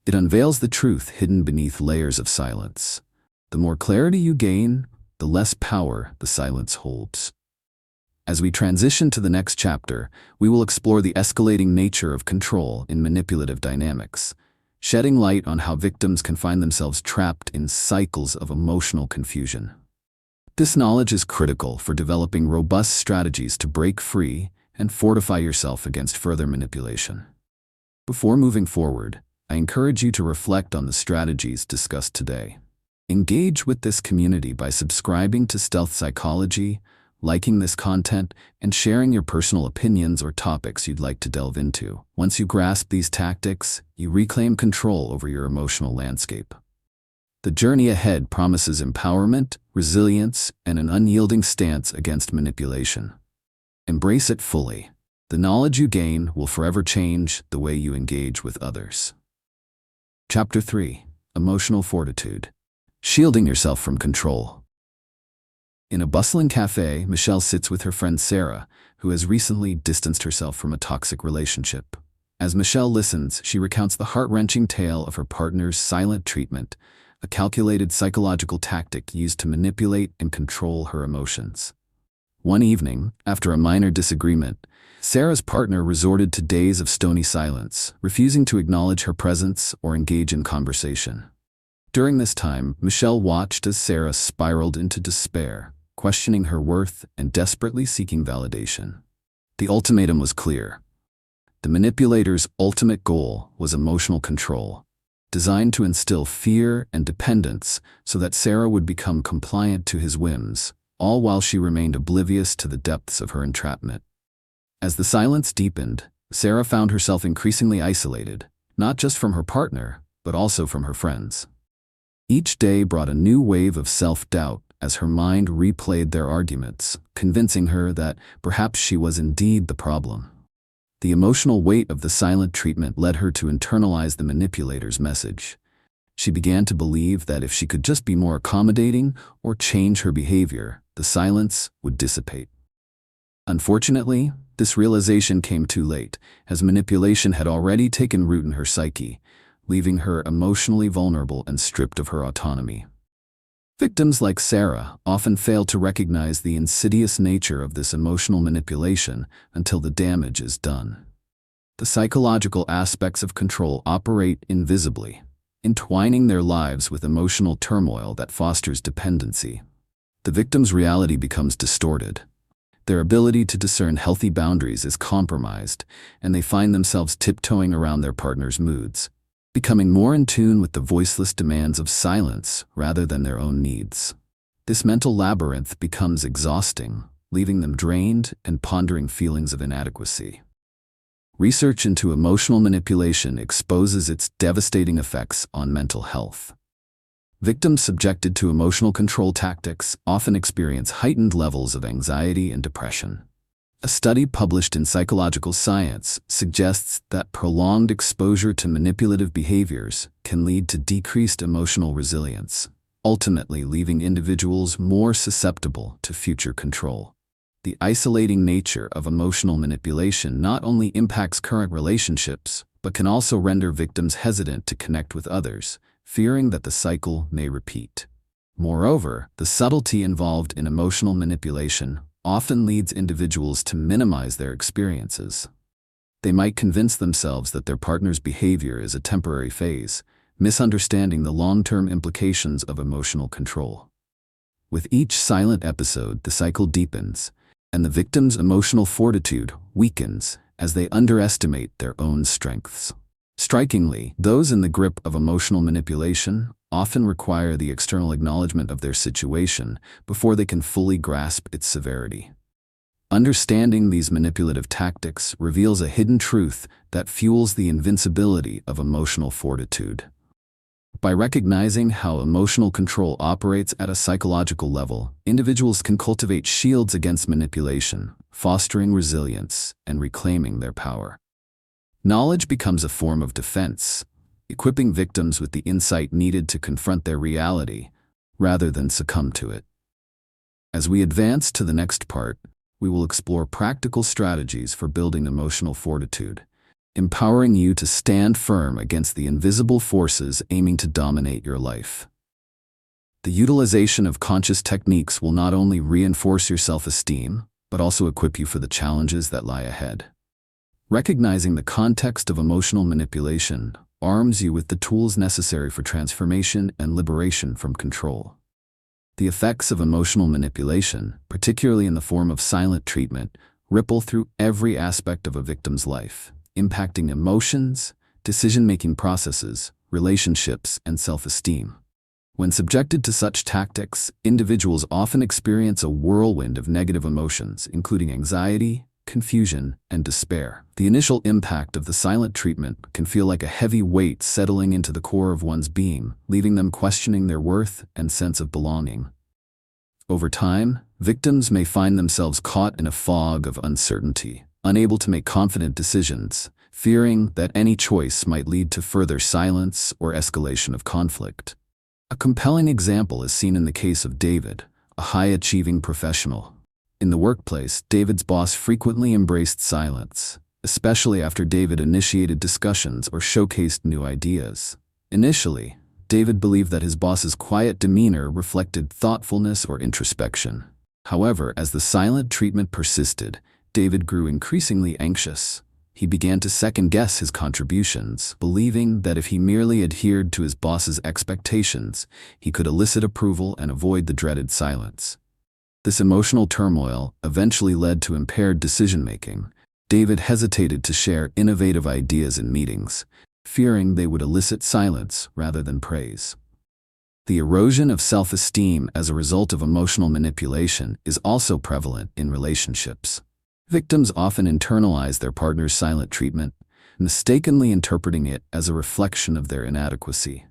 A: It unveils the truth hidden beneath layers of silence. The more clarity you gain, the less power the silence holds. As we transition to the next chapter, we will explore the escalating nature of control in manipulative dynamics, shedding light on how victims can find themselves trapped in cycles of emotional confusion. This knowledge is critical for developing robust strategies to break free and fortify yourself against further manipulation. Before moving forward, I encourage you to reflect on the strategies discussed today. Engage with this community by subscribing to Stealth Psychology, liking this content, and sharing your personal opinions or topics you'd like to delve into. Once you grasp these tactics, you reclaim control over your emotional landscape. The journey ahead promises empowerment, resilience, and an unyielding stance against manipulation. Embrace it fully. The knowledge you gain will forever change the way you engage with others. Chapter 3: Emotional Fortitude. Shielding yourself from control. In a bustling cafe, Michelle sits with her friend Sarah, who has recently distanced herself from a toxic relationship. As Michelle listens, she recounts the heart-wrenching tale of her partner's silent treatment, a calculated psychological tactic used to manipulate and control her emotions. One evening, after a minor disagreement, Sarah's partner resorted to days of stony silence, refusing to acknowledge her presence or engage in conversation. During this time, Michelle watched as Sarah spiraled into despair, questioning her worth and desperately seeking validation. The ultimatum was clear. The manipulator's ultimate goal was emotional control, designed to instill fear and dependence so that Sarah would become compliant to his whims, all while she remained oblivious to the depths of her entrapment. As the silence deepened, Sarah found herself increasingly isolated, not just from her partner, but also from her friends. Each day brought a new wave of self-doubt as her mind replayed their arguments, convincing her that perhaps she was indeed the problem. The emotional weight of the silent treatment led her to internalize the manipulator's message. She began to believe that if she could just be more accommodating or change her behavior, the silence would dissipate. Unfortunately, this realization came too late, as manipulation had already taken root in her psyche, leaving her emotionally vulnerable and stripped of her autonomy. Victims like Sarah often fail to recognize the insidious nature of this emotional manipulation until the damage is done. The psychological aspects of control operate invisibly, entwining their lives with emotional turmoil that fosters dependency. The victim's reality becomes distorted. Their ability to discern healthy boundaries is compromised, and they find themselves tiptoeing around their partner's moods, becoming more in tune with the voiceless demands of silence rather than their own needs. This mental labyrinth becomes exhausting, leaving them drained and pondering feelings of inadequacy. Research into emotional manipulation exposes its devastating effects on mental health. Victims subjected to emotional control tactics often experience heightened levels of anxiety and depression. A study published in Psychological Science suggests that prolonged exposure to manipulative behaviors can lead to decreased emotional resilience, ultimately leaving individuals more susceptible to future control. The isolating nature of emotional manipulation not only impacts current relationships, but can also render victims hesitant to connect with others, fearing that the cycle may repeat. Moreover, the subtlety involved in emotional manipulation often leads individuals to minimize their experiences. They might convince themselves that their partner's behavior is a temporary phase, misunderstanding the long-term implications of emotional control. With each silent episode, the cycle deepens, and the victim's emotional fortitude weakens as they underestimate their own strengths. Strikingly, those in the grip of emotional manipulation often require the external acknowledgement of their situation before they can fully grasp its severity. Understanding these manipulative tactics reveals a hidden truth that fuels the invincibility of emotional fortitude. By recognizing how emotional control operates at a psychological level, individuals can cultivate shields against manipulation, fostering resilience and reclaiming their power. Knowledge becomes a form of defense, equipping victims with the insight needed to confront their reality, rather than succumb to it. As we advance to the next part, we will explore practical strategies for building emotional fortitude, empowering you to stand firm against the invisible forces aiming to dominate your life. The utilization of conscious techniques will not only reinforce your self-esteem, but also equip you for the challenges that lie ahead. Recognizing the context of emotional manipulation arms you with the tools necessary for transformation and liberation from control. The effects of emotional manipulation, particularly in the form of silent treatment, ripple through every aspect of a victim's life, impacting emotions, decision-making processes, relationships, and self-esteem. When subjected to such tactics, individuals often experience a whirlwind of negative emotions, including anxiety, confusion, and despair. The initial impact of the silent treatment can feel like a heavy weight settling into the core of one's being, leaving them questioning their worth and sense of belonging. Over time, victims may find themselves caught in a fog of uncertainty, unable to make confident decisions, fearing that any choice might lead to further silence or escalation of conflict. A compelling example is seen in the case of David, a high-achieving professional. In the workplace, David's boss frequently embraced silence, especially after David initiated discussions or showcased new ideas. Initially, David believed that his boss's quiet demeanor reflected thoughtfulness or introspection. However, as the silent treatment persisted, David grew increasingly anxious. He began to second-guess his contributions, believing that if he merely adhered to his boss's expectations, he could elicit approval and avoid the dreaded silence. This emotional turmoil eventually led to impaired decision-making. David hesitated to share innovative ideas in meetings, fearing they would elicit silence rather than praise. The erosion of self-esteem as a result of emotional manipulation is also prevalent in relationships. Victims often internalize their partner's silent treatment, mistakenly interpreting it as a reflection of their inadequacy.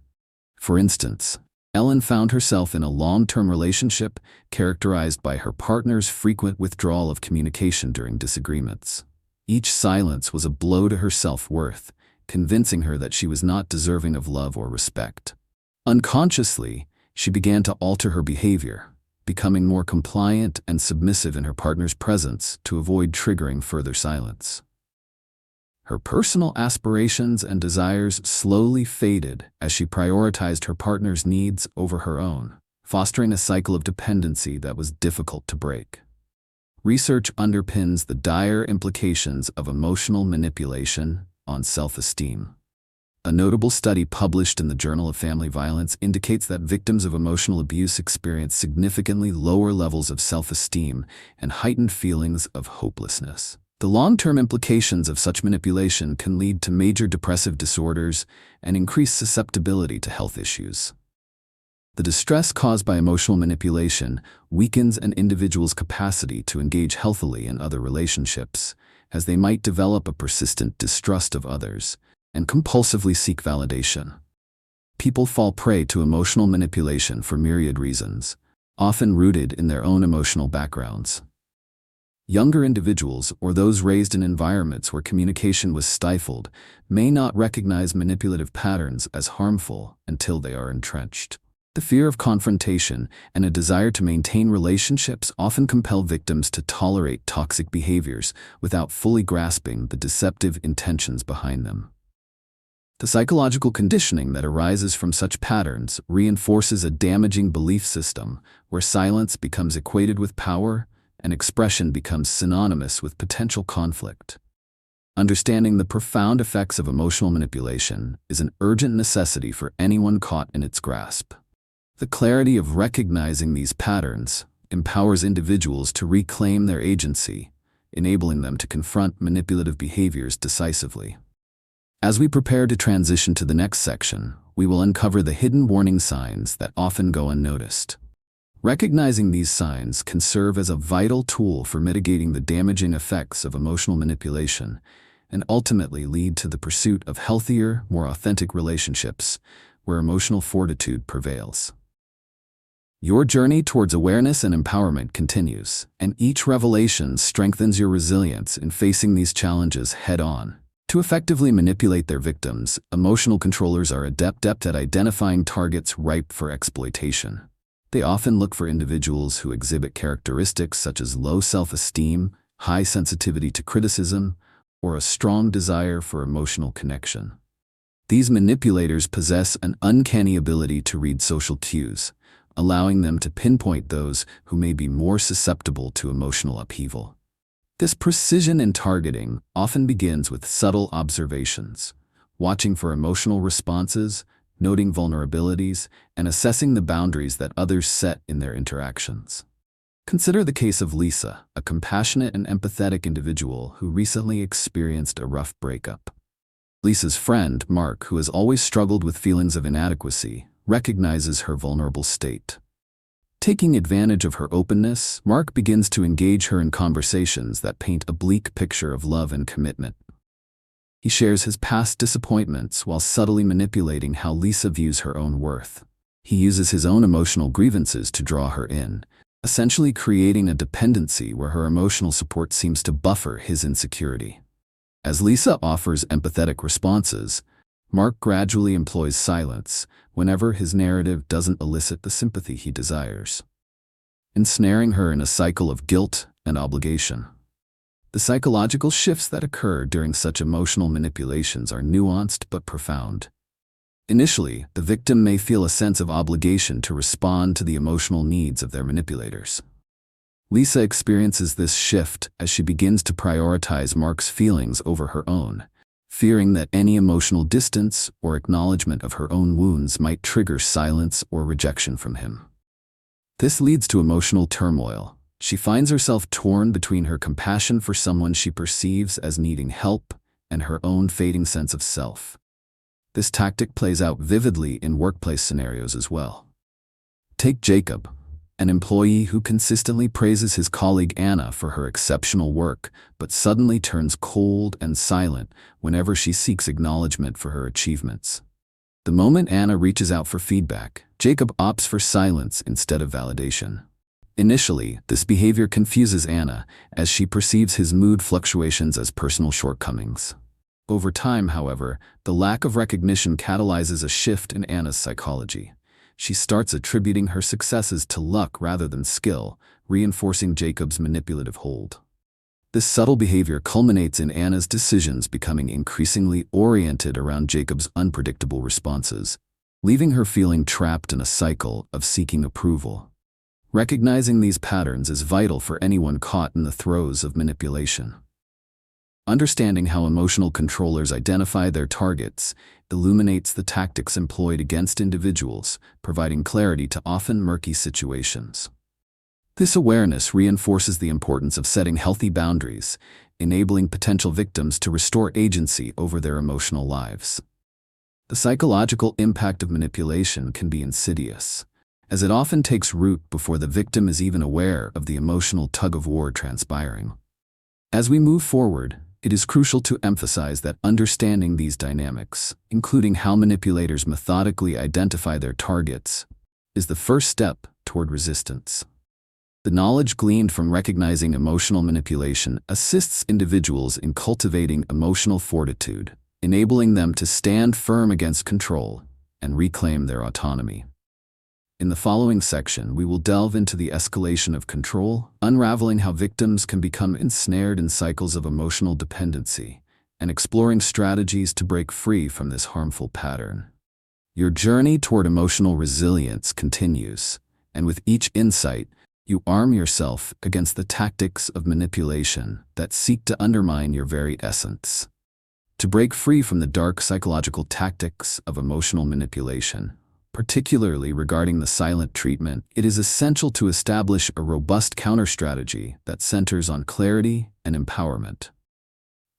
A: For instance, Ellen found herself in a long-term relationship characterized by her partner's frequent withdrawal of communication during disagreements. Each silence was a blow to her self-worth, convincing her that she was not deserving of love or respect. Unconsciously, she began to alter her behavior, becoming more compliant and submissive in her partner's presence to avoid triggering further silence. Her personal aspirations and desires slowly faded as she prioritized her partner's needs over her own, fostering a cycle of dependency that was difficult to break. Research underpins the dire implications of emotional manipulation on self-esteem. A notable study published in the Journal of Family Violence indicates that victims of emotional abuse experience significantly lower levels of self-esteem and heightened feelings of hopelessness. The long-term implications of such manipulation can lead to major depressive disorders and increased susceptibility to health issues. The distress caused by emotional manipulation weakens an individual's capacity to engage healthily in other relationships, as they might develop a persistent distrust of others and compulsively seek validation. People fall prey to emotional manipulation for myriad reasons, often rooted in their own emotional backgrounds. Younger individuals, or those raised in environments where communication was stifled, may not recognize manipulative patterns as harmful until they are entrenched. The fear of confrontation and a desire to maintain relationships often compel victims to tolerate toxic behaviors without fully grasping the deceptive intentions behind them. The psychological conditioning that arises from such patterns reinforces a damaging belief system where silence becomes equated with power and expression becomes synonymous with potential conflict. Understanding the profound effects of emotional manipulation is an urgent necessity for anyone caught in its grasp. The clarity of recognizing these patterns empowers individuals to reclaim their agency, enabling them to confront manipulative behaviors decisively. As we prepare to transition to the next section, we will uncover the hidden warning signs that often go unnoticed. Recognizing these signs can serve as a vital tool for mitigating the damaging effects of emotional manipulation and ultimately lead to the pursuit of healthier, more authentic relationships where emotional fortitude prevails. Your journey towards awareness and empowerment continues, and each revelation strengthens your resilience in facing these challenges head-on. To effectively manipulate their victims, emotional controllers are adept at identifying targets ripe for exploitation. They often look for individuals who exhibit characteristics such as low self-esteem, high sensitivity to criticism, or a strong desire for emotional connection. These manipulators possess an uncanny ability to read social cues, allowing them to pinpoint those who may be more susceptible to emotional upheaval. This precision in targeting often begins with subtle observations, watching for emotional responses, noting vulnerabilities, and assessing the boundaries that others set in their interactions. Consider the case of Lisa, a compassionate and empathetic individual who recently experienced a rough breakup. Lisa's friend, Mark, who has always struggled with feelings of inadequacy, recognizes her vulnerable state. Taking advantage of her openness, Mark begins to engage her in conversations that paint a bleak picture of love and commitment. He shares his past disappointments while subtly manipulating how Lisa views her own worth. He uses his own emotional grievances to draw her in, essentially creating a dependency where her emotional support seems to buffer his insecurity. As Lisa offers empathetic responses, Mark gradually employs silence whenever his narrative doesn't elicit the sympathy he desires, ensnaring her in a cycle of guilt and obligation. The psychological shifts that occur during such emotional manipulations are nuanced but profound. Initially, the victim may feel a sense of obligation to respond to the emotional needs of their manipulators. Lisa experiences this shift as she begins to prioritize Mark's feelings over her own, fearing that any emotional distance or acknowledgement of her own wounds might trigger silence or rejection from him. This leads to emotional turmoil. She finds herself torn between her compassion for someone she perceives as needing help and her own fading sense of self. This tactic plays out vividly in workplace scenarios as well. Take Jacob, an employee who consistently praises his colleague Anna for her exceptional work, but suddenly turns cold and silent whenever she seeks acknowledgement for her achievements. The moment Anna reaches out for feedback, Jacob opts for silence instead of validation. Initially, this behavior confuses Anna as she perceives his mood fluctuations as personal shortcomings. Over time, however, the lack of recognition catalyzes a shift in Anna's psychology. She starts attributing her successes to luck rather than skill, reinforcing Jacob's manipulative hold. This subtle behavior culminates in Anna's decisions becoming increasingly oriented around Jacob's unpredictable responses, leaving her feeling trapped in a cycle of seeking approval. Recognizing these patterns is vital for anyone caught in the throes of manipulation. Understanding how emotional controllers identify their targets illuminates the tactics employed against individuals, providing clarity to often murky situations. This awareness reinforces the importance of setting healthy boundaries, enabling potential victims to restore agency over their emotional lives. The psychological impact of manipulation can be insidious, as it often takes root before the victim is even aware of the emotional tug-of-war transpiring. As we move forward, it is crucial to emphasize that understanding these dynamics, including how manipulators methodically identify their targets, is the first step toward resistance. The knowledge gleaned from recognizing emotional manipulation assists individuals in cultivating emotional fortitude, enabling them to stand firm against control and reclaim their autonomy. In the following section, we will delve into the escalation of control, unraveling how victims can become ensnared in cycles of emotional dependency, and exploring strategies to break free from this harmful pattern. Your journey toward emotional resilience continues, and with each insight, You arm yourself against the tactics of manipulation that seek to undermine your very essence. To break free from the dark psychological tactics of emotional manipulation, particularly regarding the silent treatment, it is essential to establish a robust counter-strategy that centers on clarity and empowerment.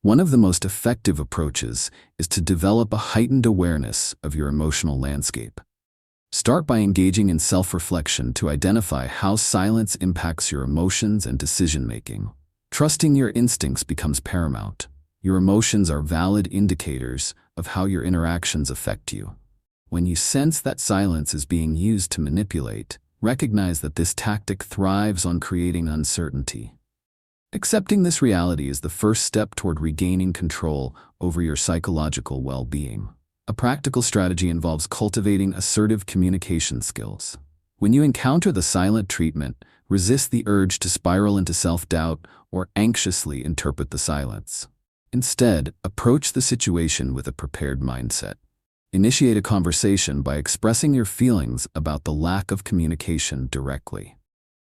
A: One of the most effective approaches is to develop a heightened awareness of your emotional landscape. Start by engaging in self-reflection to identify how silence impacts your emotions and decision-making. Trusting your instincts becomes paramount. Your emotions are valid indicators of how your interactions affect you. When you sense that silence is being used to manipulate, recognize that this tactic thrives on creating uncertainty. Accepting this reality is the first step toward regaining control over your psychological well-being. A practical strategy involves cultivating assertive communication skills. When you encounter the silent treatment, resist the urge to spiral into self-doubt or anxiously interpret the silence. Instead, approach the situation with a prepared mindset. Initiate a conversation by expressing your feelings about the lack of communication directly.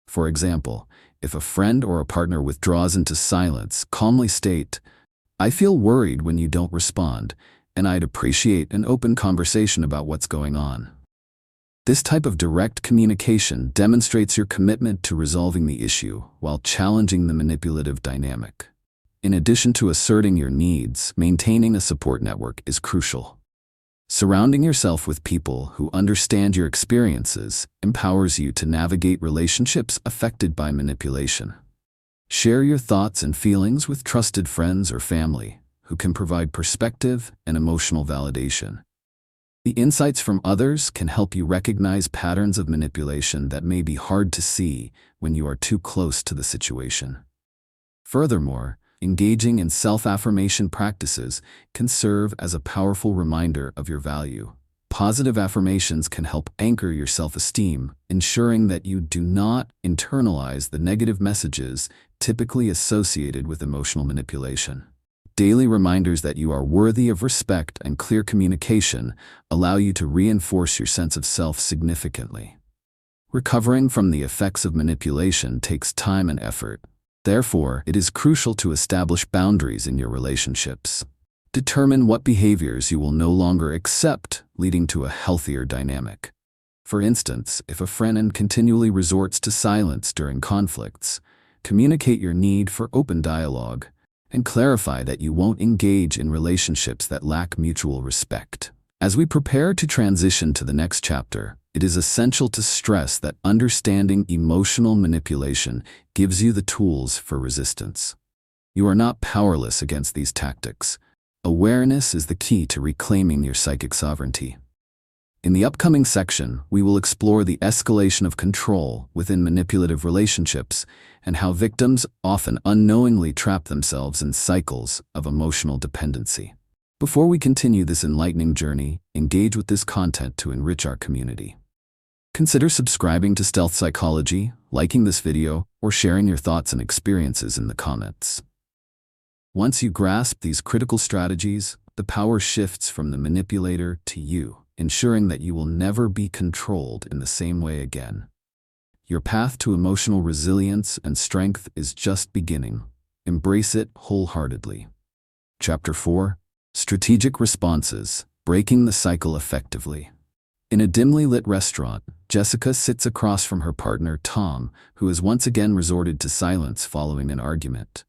A: For example, if a friend or a partner withdraws into silence, calmly state, "I feel worried when you don't respond, and I'd appreciate an open conversation about what's going on." This type of direct communication demonstrates your commitment to resolving the issue while challenging the manipulative dynamic. In addition to asserting your needs, maintaining a support network is crucial. Surrounding yourself with people who understand your experiences empowers you to navigate relationships affected by manipulation. Share your thoughts and feelings with trusted friends or family who can provide perspective and emotional validation. The insights from others can help you recognize patterns of manipulation that may be hard to see when you are too close to the situation. Furthermore, engaging in self-affirmation practices can serve as a powerful reminder of your value. Positive affirmations can help anchor your self-esteem, ensuring that you do not internalize the negative messages typically associated with emotional manipulation. Daily reminders that you are worthy of respect and clear communication allow you to reinforce your sense of self significantly. Recovering from the effects of manipulation takes time and effort. Therefore, it is crucial to establish boundaries in your relationships. Determine what behaviors you will no longer accept, leading to a healthier dynamic. For instance, if a friend continually resorts to silence during conflicts, communicate your need for open dialogue and clarify that you won't engage in relationships that lack mutual respect. As we prepare to transition to the next chapter, it is essential to stress that understanding emotional manipulation gives you the tools for resistance. You are not powerless against these tactics. Awareness is the key to reclaiming your psychic sovereignty. In the upcoming section, we will explore the escalation of control within manipulative relationships and how victims often unknowingly trap themselves in cycles of emotional dependency. Before we continue this enlightening journey, engage with this content to enrich our community. Consider subscribing to Stealth Psychology, liking this video, or sharing your thoughts and experiences in the comments. Once you grasp these critical strategies, the power shifts from the manipulator to you, ensuring that you will never be controlled in the same way again. Your path to emotional resilience and strength is just beginning. Embrace it wholeheartedly. Chapter 4: Strategic Responses: Breaking the Cycle Effectively. In a dimly lit restaurant, Jessica sits across from her partner, Tom, who has once again resorted to silence following an argument.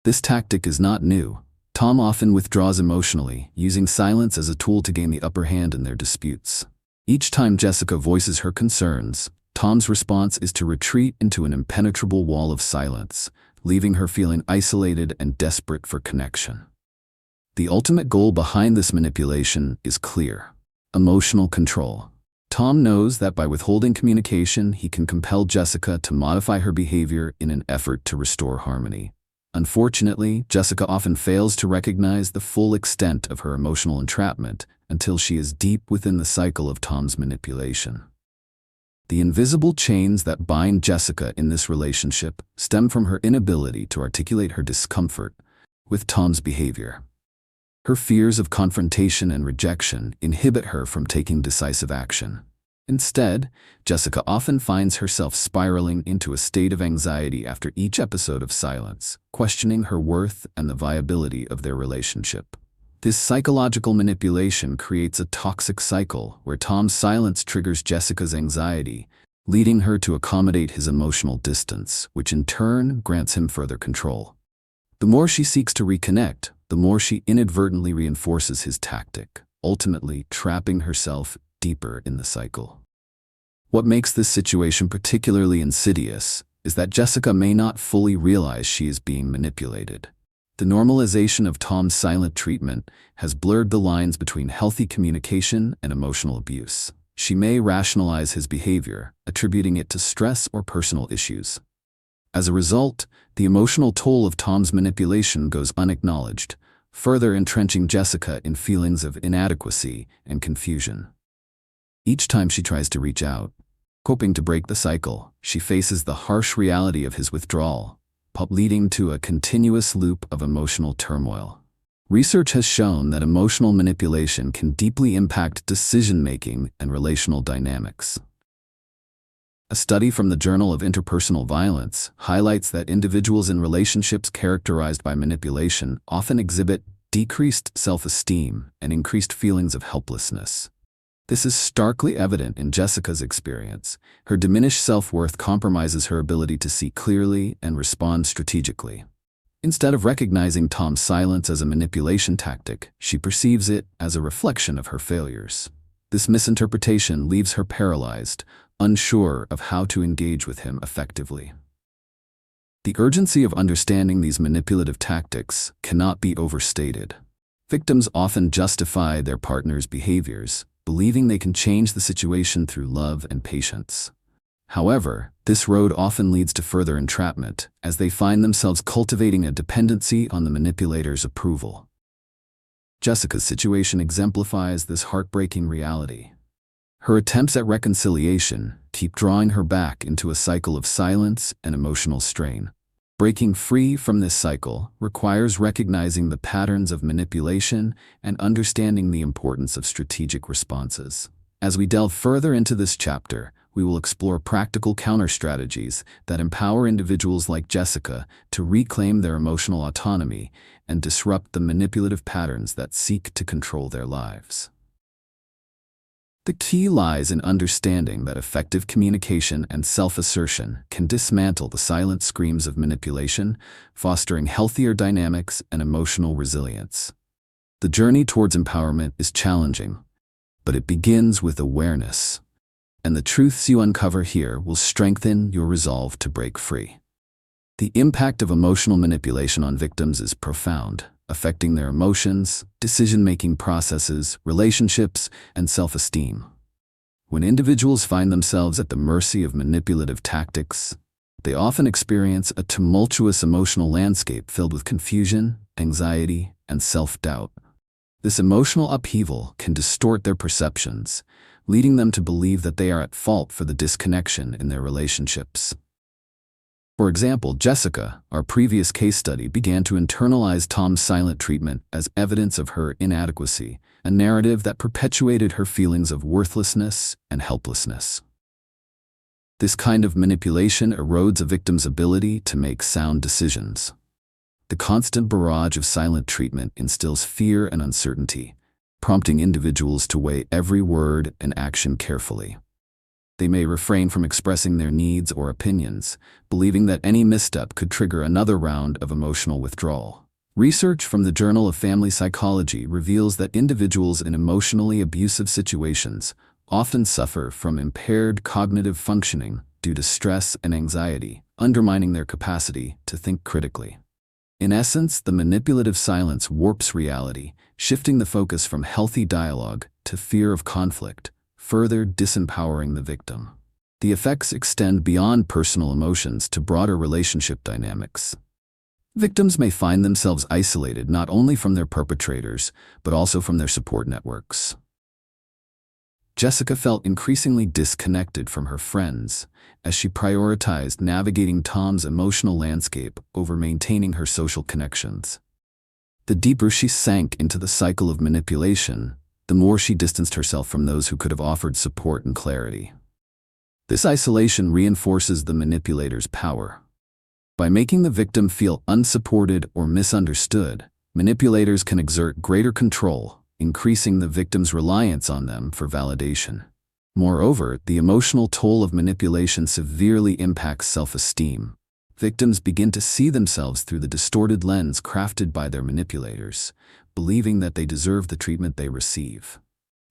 A: This tactic is not new. Tom often withdraws emotionally, using silence as a tool to gain the upper hand in their disputes. Each time Jessica voices her concerns, Tom's response is to retreat into an impenetrable wall of silence, leaving her feeling isolated and desperate for connection. The ultimate goal behind this manipulation is clear: emotional control. Tom knows that by withholding communication, he can compel Jessica to modify her behavior in an effort to restore harmony. Unfortunately, Jessica often fails to recognize the full extent of her emotional entrapment until she is deep within the cycle of Tom's manipulation. The invisible chains that bind Jessica in this relationship stem from her inability to articulate her discomfort with Tom's behavior. Her fears of confrontation and rejection inhibit her from taking decisive action. Instead, Jessica often finds herself spiraling into a state of anxiety after each episode of silence, questioning her worth and the viability of their relationship. This psychological manipulation creates a toxic cycle where Tom's silence triggers Jessica's anxiety, leading her to accommodate his emotional distance, which in turn grants him further control. The more she seeks to reconnect, the more she inadvertently reinforces his tactic, ultimately trapping herself deeper in the cycle. What makes this situation particularly insidious is that Jessica may not fully realize she is being manipulated. The normalization of Tom's silent treatment has blurred the lines between healthy communication and emotional abuse. She may rationalize his behavior, attributing it to stress or personal issues. As a result, the emotional toll of Tom's manipulation goes unacknowledged, further entrenching Jessica in feelings of inadequacy and confusion. Each time she tries to reach out, hoping to break the cycle, she faces the harsh reality of his withdrawal, leading to a continuous loop of emotional turmoil. Research has shown that emotional manipulation can deeply impact decision-making and relational dynamics. A study from the Journal of Interpersonal Violence highlights that individuals in relationships characterized by manipulation often exhibit decreased self-esteem and increased feelings of helplessness. This is starkly evident in Jessica's experience. Her diminished self-worth compromises her ability to see clearly and respond strategically. Instead of recognizing Tom's silence as a manipulation tactic, she perceives it as a reflection of her failures. This misinterpretation leaves her paralyzed, unsure of how to engage with him effectively. The urgency of understanding these manipulative tactics cannot be overstated. Victims often justify their partner's behaviors, believing they can change the situation through love and patience. However, this road often leads to further entrapment, as they find themselves cultivating a dependency on the manipulator's approval. Jessica's situation exemplifies this heartbreaking reality. Her attempts at reconciliation keep drawing her back into a cycle of silence and emotional strain. Breaking free from this cycle requires recognizing the patterns of manipulation and understanding the importance of strategic responses. As we delve further into this chapter, we will explore practical counter-strategies that empower individuals like Jessica to reclaim their emotional autonomy and disrupt the manipulative patterns that seek to control their lives. The key lies in understanding that effective communication and self-assertion can dismantle the silent screams of manipulation, fostering healthier dynamics and emotional resilience. The journey towards empowerment is challenging, but it begins with awareness, and the truths you uncover here will strengthen your resolve to break free. The impact of emotional manipulation on victims is profound, affecting their emotions, decision-making processes, relationships, and self-esteem. When individuals find themselves at the mercy of manipulative tactics, they often experience a tumultuous emotional landscape filled with confusion, anxiety, and self-doubt. This emotional upheaval can distort their perceptions, leading them to believe that they are at fault for the disconnection in their relationships. For example, Jessica, our previous case study, began to internalize Tom's silent treatment as evidence of her inadequacy, a narrative that perpetuated her feelings of worthlessness and helplessness. This kind of manipulation erodes a victim's ability to make sound decisions. The constant barrage of silent treatment instills fear and uncertainty, prompting individuals to weigh every word and action carefully. They may refrain from expressing their needs or opinions, believing that any misstep could trigger another round of emotional withdrawal. Research from the Journal of Family Psychology reveals that individuals in emotionally abusive situations often suffer from impaired cognitive functioning due to stress and anxiety, undermining their capacity to think critically. In essence, the manipulative silence warps reality, shifting the focus from healthy dialogue to fear of conflict, further disempowering the victim. The effects extend beyond personal emotions to broader relationship dynamics. Victims may find themselves isolated not only from their perpetrators, but also from their support networks. Jessica felt increasingly disconnected from her friends as she prioritized navigating Tom's emotional landscape over maintaining her social connections. The deeper she sank into the cycle of manipulation, the more she distanced herself from those who could have offered support and clarity. This isolation reinforces the manipulator's power. By making the victim feel unsupported or misunderstood, manipulators can exert greater control, increasing the victim's reliance on them for validation. Moreover, the emotional toll of manipulation severely impacts self-esteem. Victims begin to see themselves through the distorted lens crafted by their manipulators, believing that they deserve the treatment they receive.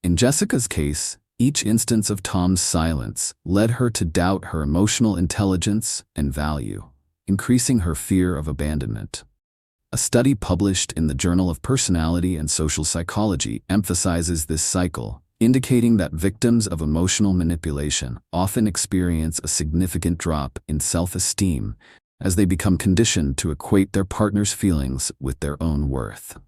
A: In Jessica's case, each instance of Tom's silence led her to doubt her emotional intelligence and value, increasing her fear of abandonment. A study published in the Journal of Personality and Social Psychology emphasizes this cycle, indicating that victims of emotional manipulation often experience a significant drop in self-esteem as they become conditioned to equate their partner's feelings with their own worth.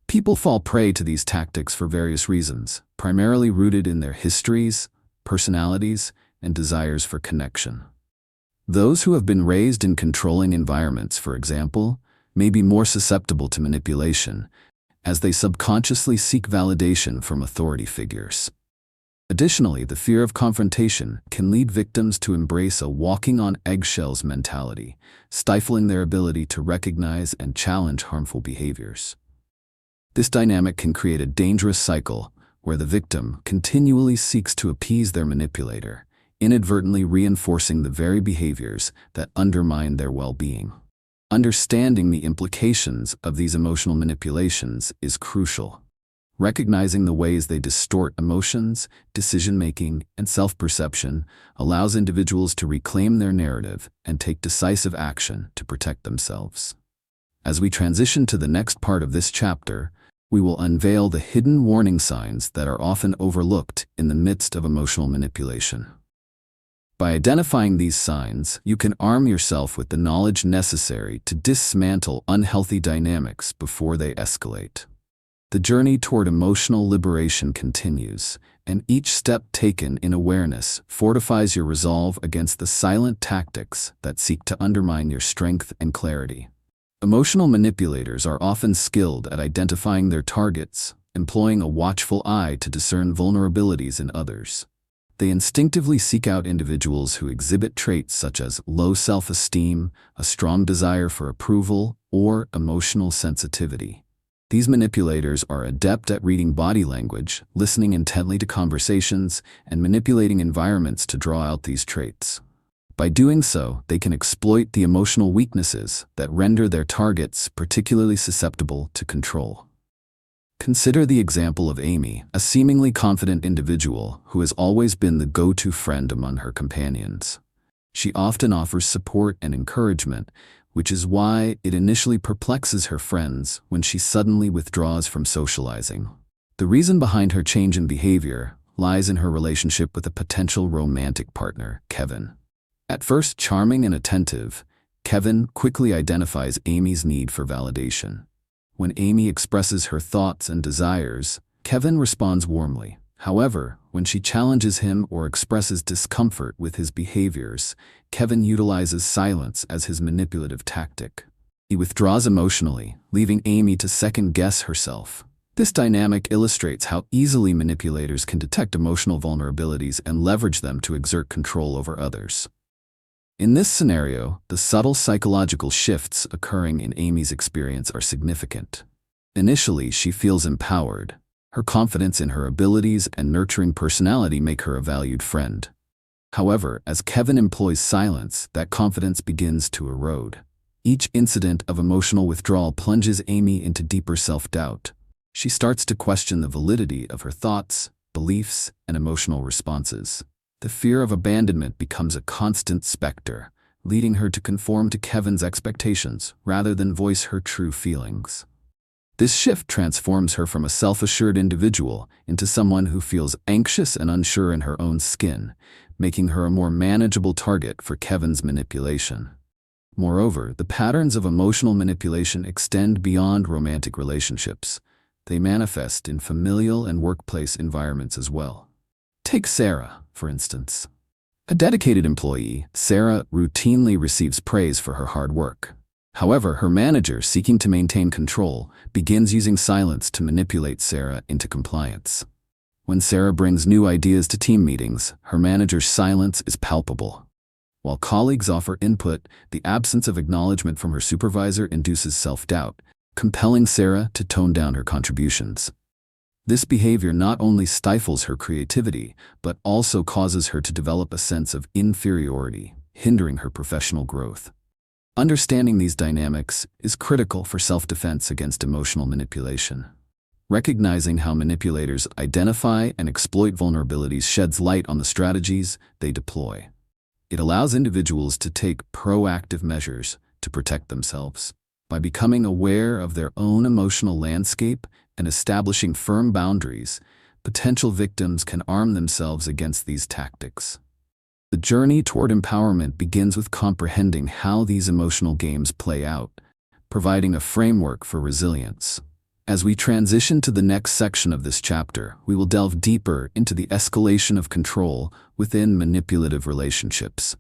A: People fall prey to these tactics for various reasons, primarily rooted in their histories, personalities, and desires for connection. Those who have been raised in controlling environments, for example, may be more susceptible to manipulation, as they subconsciously seek validation from authority figures. Additionally, the fear of confrontation can lead victims to embrace a walking on eggshells mentality, stifling their ability to recognize and challenge harmful behaviors. This dynamic can create a dangerous cycle where the victim continually seeks to appease their manipulator, inadvertently reinforcing the very behaviors that undermine their well-being. Understanding the implications of these emotional manipulations is crucial. Recognizing the ways they distort emotions, decision-making, and self-perception allows individuals to reclaim their narrative and take decisive action to protect themselves. As we transition to the next part of this chapter, we will unveil the hidden warning signs that are often overlooked in the midst of emotional manipulation. By identifying these signs, you can arm yourself with the knowledge necessary to dismantle unhealthy dynamics before they escalate. The journey toward emotional liberation continues, and each step taken in awareness fortifies your resolve against the silent tactics that seek to undermine your strength and clarity. Emotional manipulators are often skilled at identifying their targets, employing a watchful eye to discern vulnerabilities in others. They instinctively seek out individuals who exhibit traits such as low self-esteem, a strong desire for approval, or emotional sensitivity. These manipulators are adept at reading body language, listening intently to conversations, and manipulating environments to draw out these traits. By doing so, they can exploit the emotional weaknesses that render their targets particularly susceptible to control. Consider the example of Amy, a seemingly confident individual who has always been the go-to friend among her companions. She often offers support and encouragement, which is why it initially perplexes her friends when she suddenly withdraws from socializing. The reason behind her change in behavior lies in her relationship with a potential romantic partner, Kevin. At first charming and attentive, Kevin quickly identifies Amy's need for validation. When Amy expresses her thoughts and desires, Kevin responds warmly. However, when she challenges him or expresses discomfort with his behaviors, Kevin utilizes silence as his manipulative tactic. He withdraws emotionally, leaving Amy to second-guess herself. This dynamic illustrates how easily manipulators can detect emotional vulnerabilities and leverage them to exert control over others. In this scenario, the subtle psychological shifts occurring in Amy's experience are significant. Initially, she feels empowered. Her confidence in her abilities and nurturing personality make her a valued friend. However, as Kevin employs silence, that confidence begins to erode. Each incident of emotional withdrawal plunges Amy into deeper self-doubt. She starts to question the validity of her thoughts, beliefs, and emotional responses. The fear of abandonment becomes a constant specter, leading her to conform to Kevin's expectations rather than voice her true feelings. This shift transforms her from a self-assured individual into someone who feels anxious and unsure in her own skin, making her a more manageable target for Kevin's manipulation. Moreover, the patterns of emotional manipulation extend beyond romantic relationships. They manifest in familial and workplace environments as well. Take Sarah, for instance. A dedicated employee, Sarah routinely receives praise for her hard work. However, her manager, seeking to maintain control, begins using silence to manipulate Sarah into compliance. When Sarah brings new ideas to team meetings, her manager's silence is palpable. While colleagues offer input, the absence of acknowledgement from her supervisor induces self-doubt, compelling Sarah to tone down her contributions. This behavior not only stifles her creativity, but also causes her to develop a sense of inferiority, hindering her professional growth. Understanding these dynamics is critical for self-defense against emotional manipulation. Recognizing how manipulators identify and exploit vulnerabilities sheds light on the strategies they deploy. It allows individuals to take proactive measures to protect themselves. By becoming aware of their own emotional landscape and establishing firm boundaries, potential victims can arm themselves against these tactics. The journey toward empowerment begins with comprehending how these emotional games play out, providing a framework for resilience. As we transition to the next section of this chapter, we will delve deeper into the escalation of control within manipulative relationships.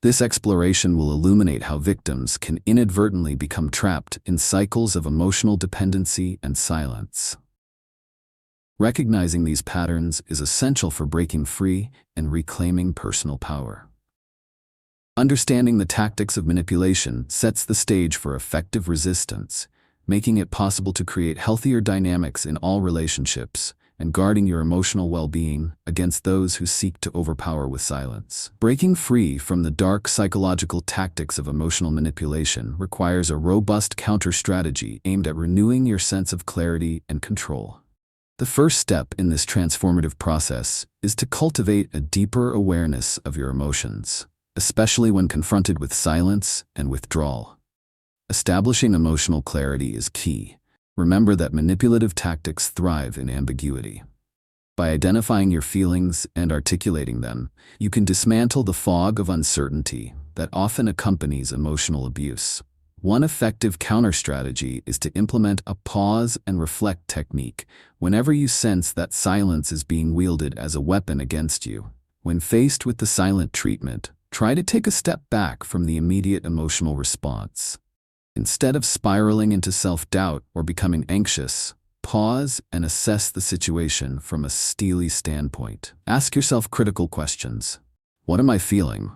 A: This exploration will illuminate how victims can inadvertently become trapped in cycles of emotional dependency and silence. Recognizing these patterns is essential for breaking free and reclaiming personal power. Understanding the tactics of manipulation sets the stage for effective resistance, making it possible to create healthier dynamics in all relationships and guarding your emotional well-being against those who seek to overpower with silence. Breaking free from the dark psychological tactics of emotional manipulation requires a robust counter-strategy aimed at renewing your sense of clarity and control. The first step in this transformative process is to cultivate a deeper awareness of your emotions, especially when confronted with silence and withdrawal. Establishing emotional clarity is key. Remember that manipulative tactics thrive in ambiguity. By identifying your feelings and articulating them, you can dismantle the fog of uncertainty that often accompanies emotional abuse. One effective counter-strategy is to implement a pause and reflect technique whenever you sense that silence is being wielded as a weapon against you. When faced with the silent treatment, try to take a step back from the immediate emotional response. Instead of spiraling into self-doubt or becoming anxious, pause and assess the situation from a steely standpoint. Ask yourself critical questions. What am I feeling?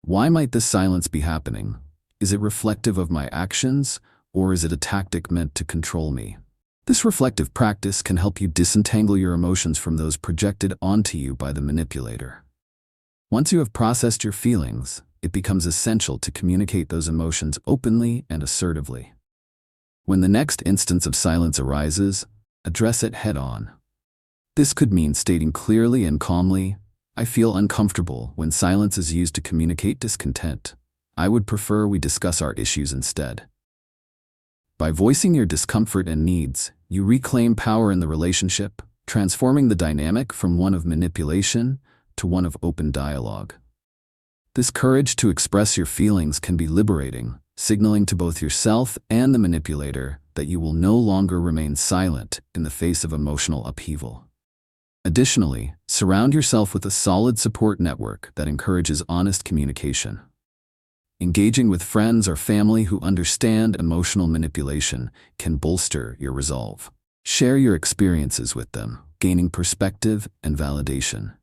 A: Why might this silence be happening? Is it reflective of my actions, or is it a tactic meant to control me? This reflective practice can help you disentangle your emotions from those projected onto you by the manipulator. Once you have processed your feelings, it becomes essential to communicate those emotions openly and assertively. When the next instance of silence arises, address it head-on. This could mean stating clearly and calmly, "I feel uncomfortable when silence is used to communicate discontent. I would prefer we discuss our issues instead." By voicing your discomfort and needs, you reclaim power in the relationship, transforming the dynamic from one of manipulation to one of open dialogue. This courage to express your feelings can be liberating, signaling to both yourself and the manipulator that you will no longer remain silent in the face of emotional upheaval. Additionally, surround yourself with a solid support network that encourages honest communication. Engaging with friends or family who understand emotional manipulation can bolster your resolve. Share your experiences with them, gaining perspective and validation.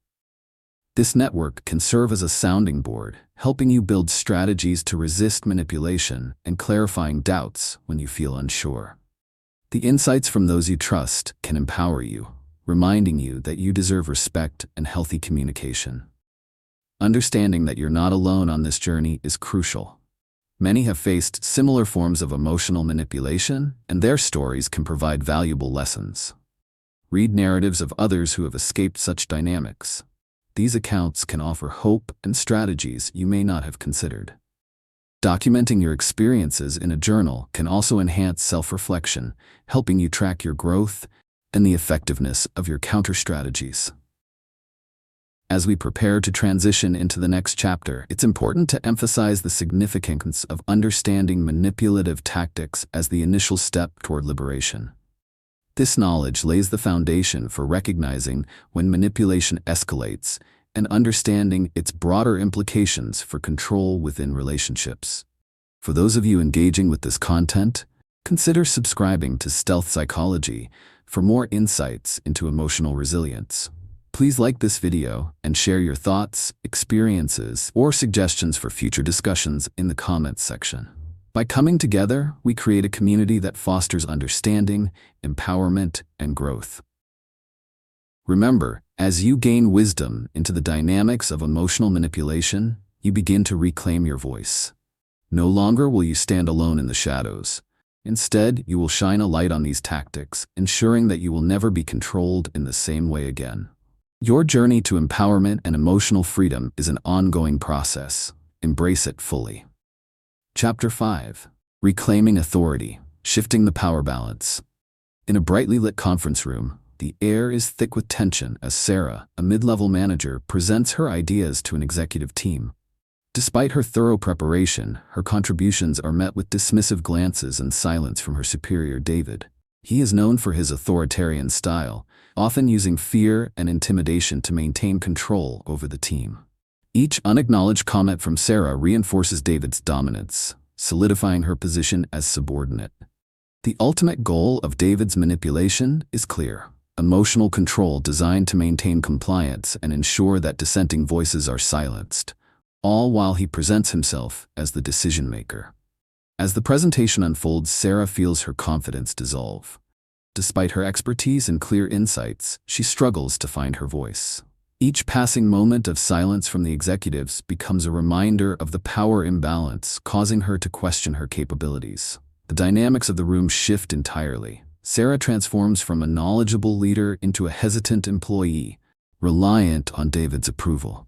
A: This network can serve as a sounding board, helping you build strategies to resist manipulation and clarifying doubts when you feel unsure. The insights from those you trust can empower you, reminding you that you deserve respect and healthy communication. Understanding that you're not alone on this journey is crucial. Many have faced similar forms of emotional manipulation, and their stories can provide valuable lessons. Read narratives of others who have escaped such dynamics. These accounts can offer hope and strategies you may not have considered. Documenting your experiences in a journal can also enhance self-reflection, helping you track your growth and the effectiveness of your counter-strategies. As we prepare to transition into the next chapter, it's important to emphasize the significance of understanding manipulative tactics as the initial step toward liberation. This knowledge lays the foundation for recognizing when manipulation escalates and understanding its broader implications for control within relationships. For those of you engaging with this content, consider subscribing to Stealth Psychology for more insights into emotional resilience. Please like this video and share your thoughts, experiences, or suggestions for future discussions in the comments section. By coming together, we create a community that fosters understanding, empowerment, and growth. Remember, as you gain wisdom into the dynamics of emotional manipulation, you begin to reclaim your voice. No longer will you stand alone in the shadows. Instead, you will shine a light on these tactics, ensuring that you will never be controlled in the same way again. Your journey to empowerment and emotional freedom is an ongoing process. Embrace it fully. Chapter 5. Reclaiming Authority, Shifting the Power Balance. In a brightly lit conference room, the air is thick with tension as Sarah, a mid-level manager, presents her ideas to an executive team. Despite her thorough preparation, her contributions are met with dismissive glances and silence from her superior, David. He is known for his authoritarian style, often using fear and intimidation to maintain control over the team. Each unacknowledged comment from Sarah reinforces David's dominance, solidifying her position as subordinate. The ultimate goal of David's manipulation is clear: emotional control designed to maintain compliance and ensure that dissenting voices are silenced, all while he presents himself as the decision-maker. As the presentation unfolds, Sarah feels her confidence dissolve. Despite her expertise and clear insights, she struggles to find her voice. Each passing moment of silence from the executives becomes a reminder of the power imbalance, causing her to question her capabilities. The dynamics of the room shift entirely. Sarah transforms from a knowledgeable leader into a hesitant employee, reliant on David's approval.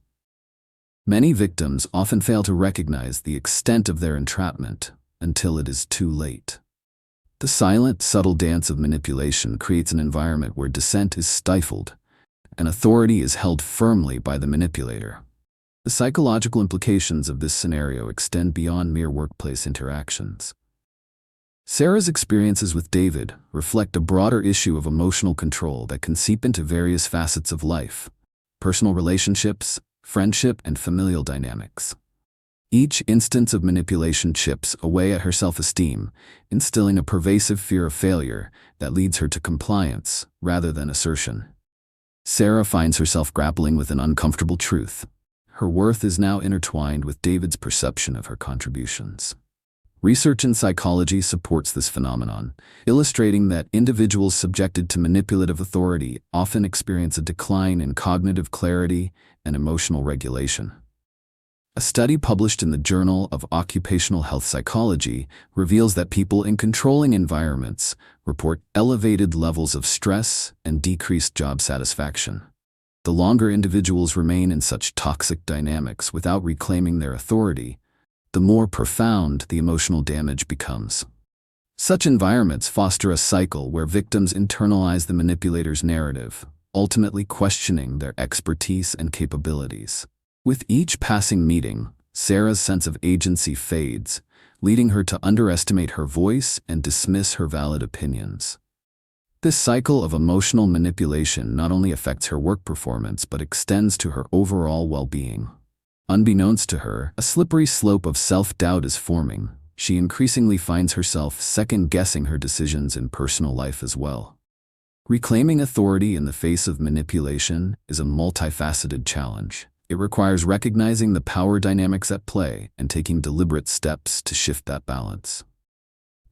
A: Many victims often fail to recognize the extent of their entrapment until it is too late. The silent, subtle dance of manipulation creates an environment where dissent is stifled and authority is held firmly by the manipulator. The psychological implications of this scenario extend beyond mere workplace interactions. Sarah's experiences with David reflect a broader issue of emotional control that can seep into various facets of life: personal relationships, friendship, and familial dynamics. Each instance of manipulation chips away at her self-esteem, instilling a pervasive fear of failure that leads her to compliance rather than assertion. Sarah finds herself grappling with an uncomfortable truth. Her worth is now intertwined with David's perception of her contributions. Research in psychology supports this phenomenon, illustrating that individuals subjected to manipulative authority often experience a decline in cognitive clarity and emotional regulation. A study published in the Journal of Occupational Health Psychology reveals that people in controlling environments report elevated levels of stress and decreased job satisfaction. The longer individuals remain in such toxic dynamics without reclaiming their authority, the more profound the emotional damage becomes. Such environments foster a cycle where victims internalize the manipulator's narrative, ultimately questioning their expertise and capabilities. With each passing meeting, Sarah's sense of agency fades, leading her to underestimate her voice and dismiss her valid opinions. This cycle of emotional manipulation not only affects her work performance but extends to her overall well-being. Unbeknownst to her, a slippery slope of self-doubt is forming. She increasingly finds herself second-guessing her decisions in personal life as well. Reclaiming authority in the face of manipulation is a multifaceted challenge. It requires recognizing the power dynamics at play and taking deliberate steps to shift that balance.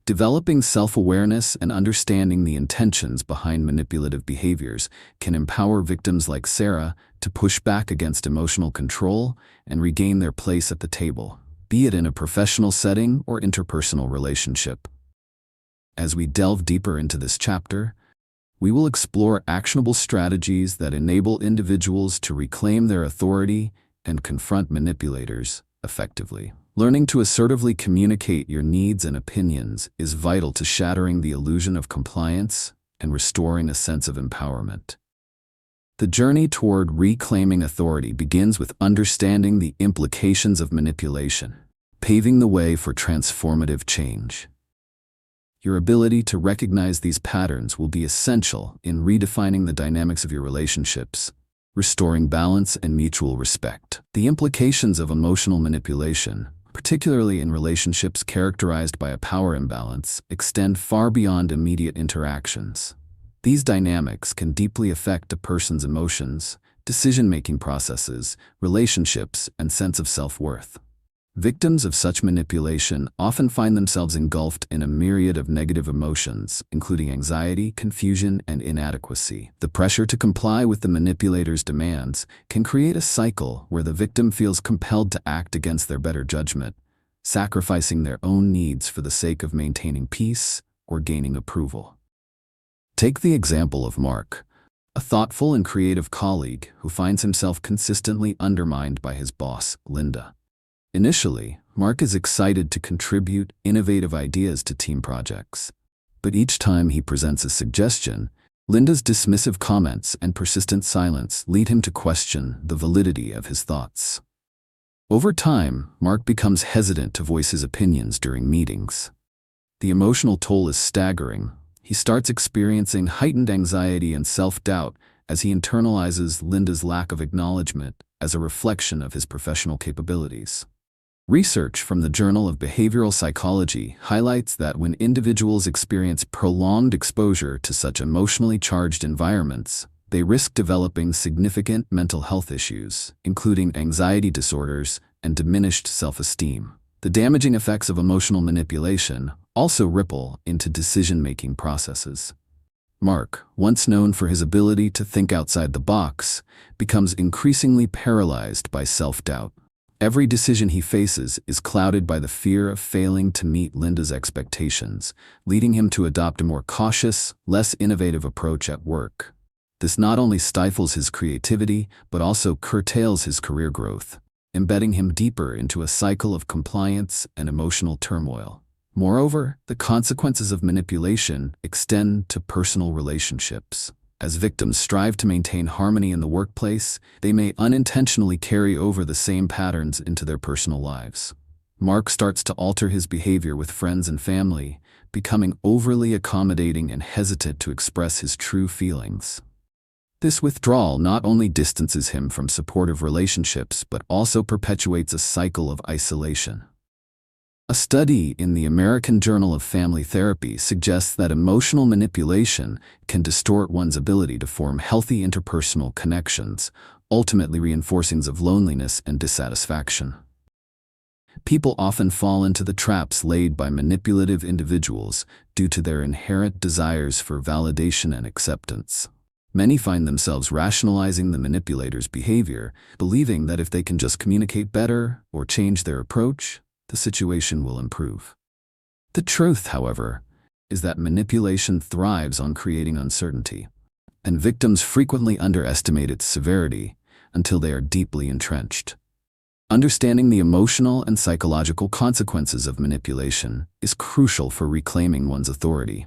A: Developing self-awareness and understanding the intentions behind manipulative behaviors can empower victims like Sarah to push back against emotional control and regain their place at the table, be it in a professional setting or interpersonal relationship. As we delve deeper into this chapter, we will explore actionable strategies that enable individuals to reclaim their authority and confront manipulators effectively. Learning to assertively communicate your needs and opinions is vital to shattering the illusion of compliance and restoring a sense of empowerment. The journey toward reclaiming authority begins with understanding the implications of manipulation, paving the way for transformative change. Your ability to recognize these patterns will be essential in redefining the dynamics of your relationships, restoring balance and mutual respect. The implications of emotional manipulation, particularly in relationships characterized by a power imbalance, extend far beyond immediate interactions. These dynamics can deeply affect a person's emotions, decision-making processes, relationships, and sense of self-worth. Victims of such manipulation often find themselves engulfed in a myriad of negative emotions, including anxiety, confusion, and inadequacy. The pressure to comply with the manipulator's demands can create a cycle where the victim feels compelled to act against their better judgment, sacrificing their own needs for the sake of maintaining peace or gaining approval. Take the example of Mark, a thoughtful and creative colleague who finds himself consistently undermined by his boss, Linda. Initially, Mark is excited to contribute innovative ideas to team projects. But each time he presents a suggestion, Linda's dismissive comments and persistent silence lead him to question the validity of his thoughts. Over time, Mark becomes hesitant to voice his opinions during meetings. The emotional toll is staggering. He starts experiencing heightened anxiety and self-doubt as he internalizes Linda's lack of acknowledgement as a reflection of his professional capabilities. Research from the Journal of Behavioral Psychology highlights that when individuals experience prolonged exposure to such emotionally charged environments, they risk developing significant mental health issues, including anxiety disorders and diminished self-esteem. The damaging effects of emotional manipulation also ripple into decision-making processes. Mark, once known for his ability to think outside the box, becomes increasingly paralyzed by self-doubt. Every decision he faces is clouded by the fear of failing to meet Linda's expectations, leading him to adopt a more cautious, less innovative approach at work. This not only stifles his creativity, but also curtails his career growth, embedding him deeper into a cycle of compliance and emotional turmoil. Moreover, the consequences of manipulation extend to personal relationships. As victims strive to maintain harmony in the workplace, they may unintentionally carry over the same patterns into their personal lives. Mark starts to alter his behavior with friends and family, becoming overly accommodating and hesitant to express his true feelings. This withdrawal not only distances him from supportive relationships but also perpetuates a cycle of isolation. A study in the American Journal of Family Therapy suggests that emotional manipulation can distort one's ability to form healthy interpersonal connections, ultimately reinforcing of loneliness and dissatisfaction. People often fall into the traps laid by manipulative individuals due to their inherent desires for validation and acceptance. Many find themselves rationalizing the manipulator's behavior, believing that if they can just communicate better or change their approach, the situation will improve. The truth, however, is that manipulation thrives on creating uncertainty, and victims frequently underestimate its severity until they are deeply entrenched. Understanding the emotional and psychological consequences of manipulation is crucial for reclaiming one's authority.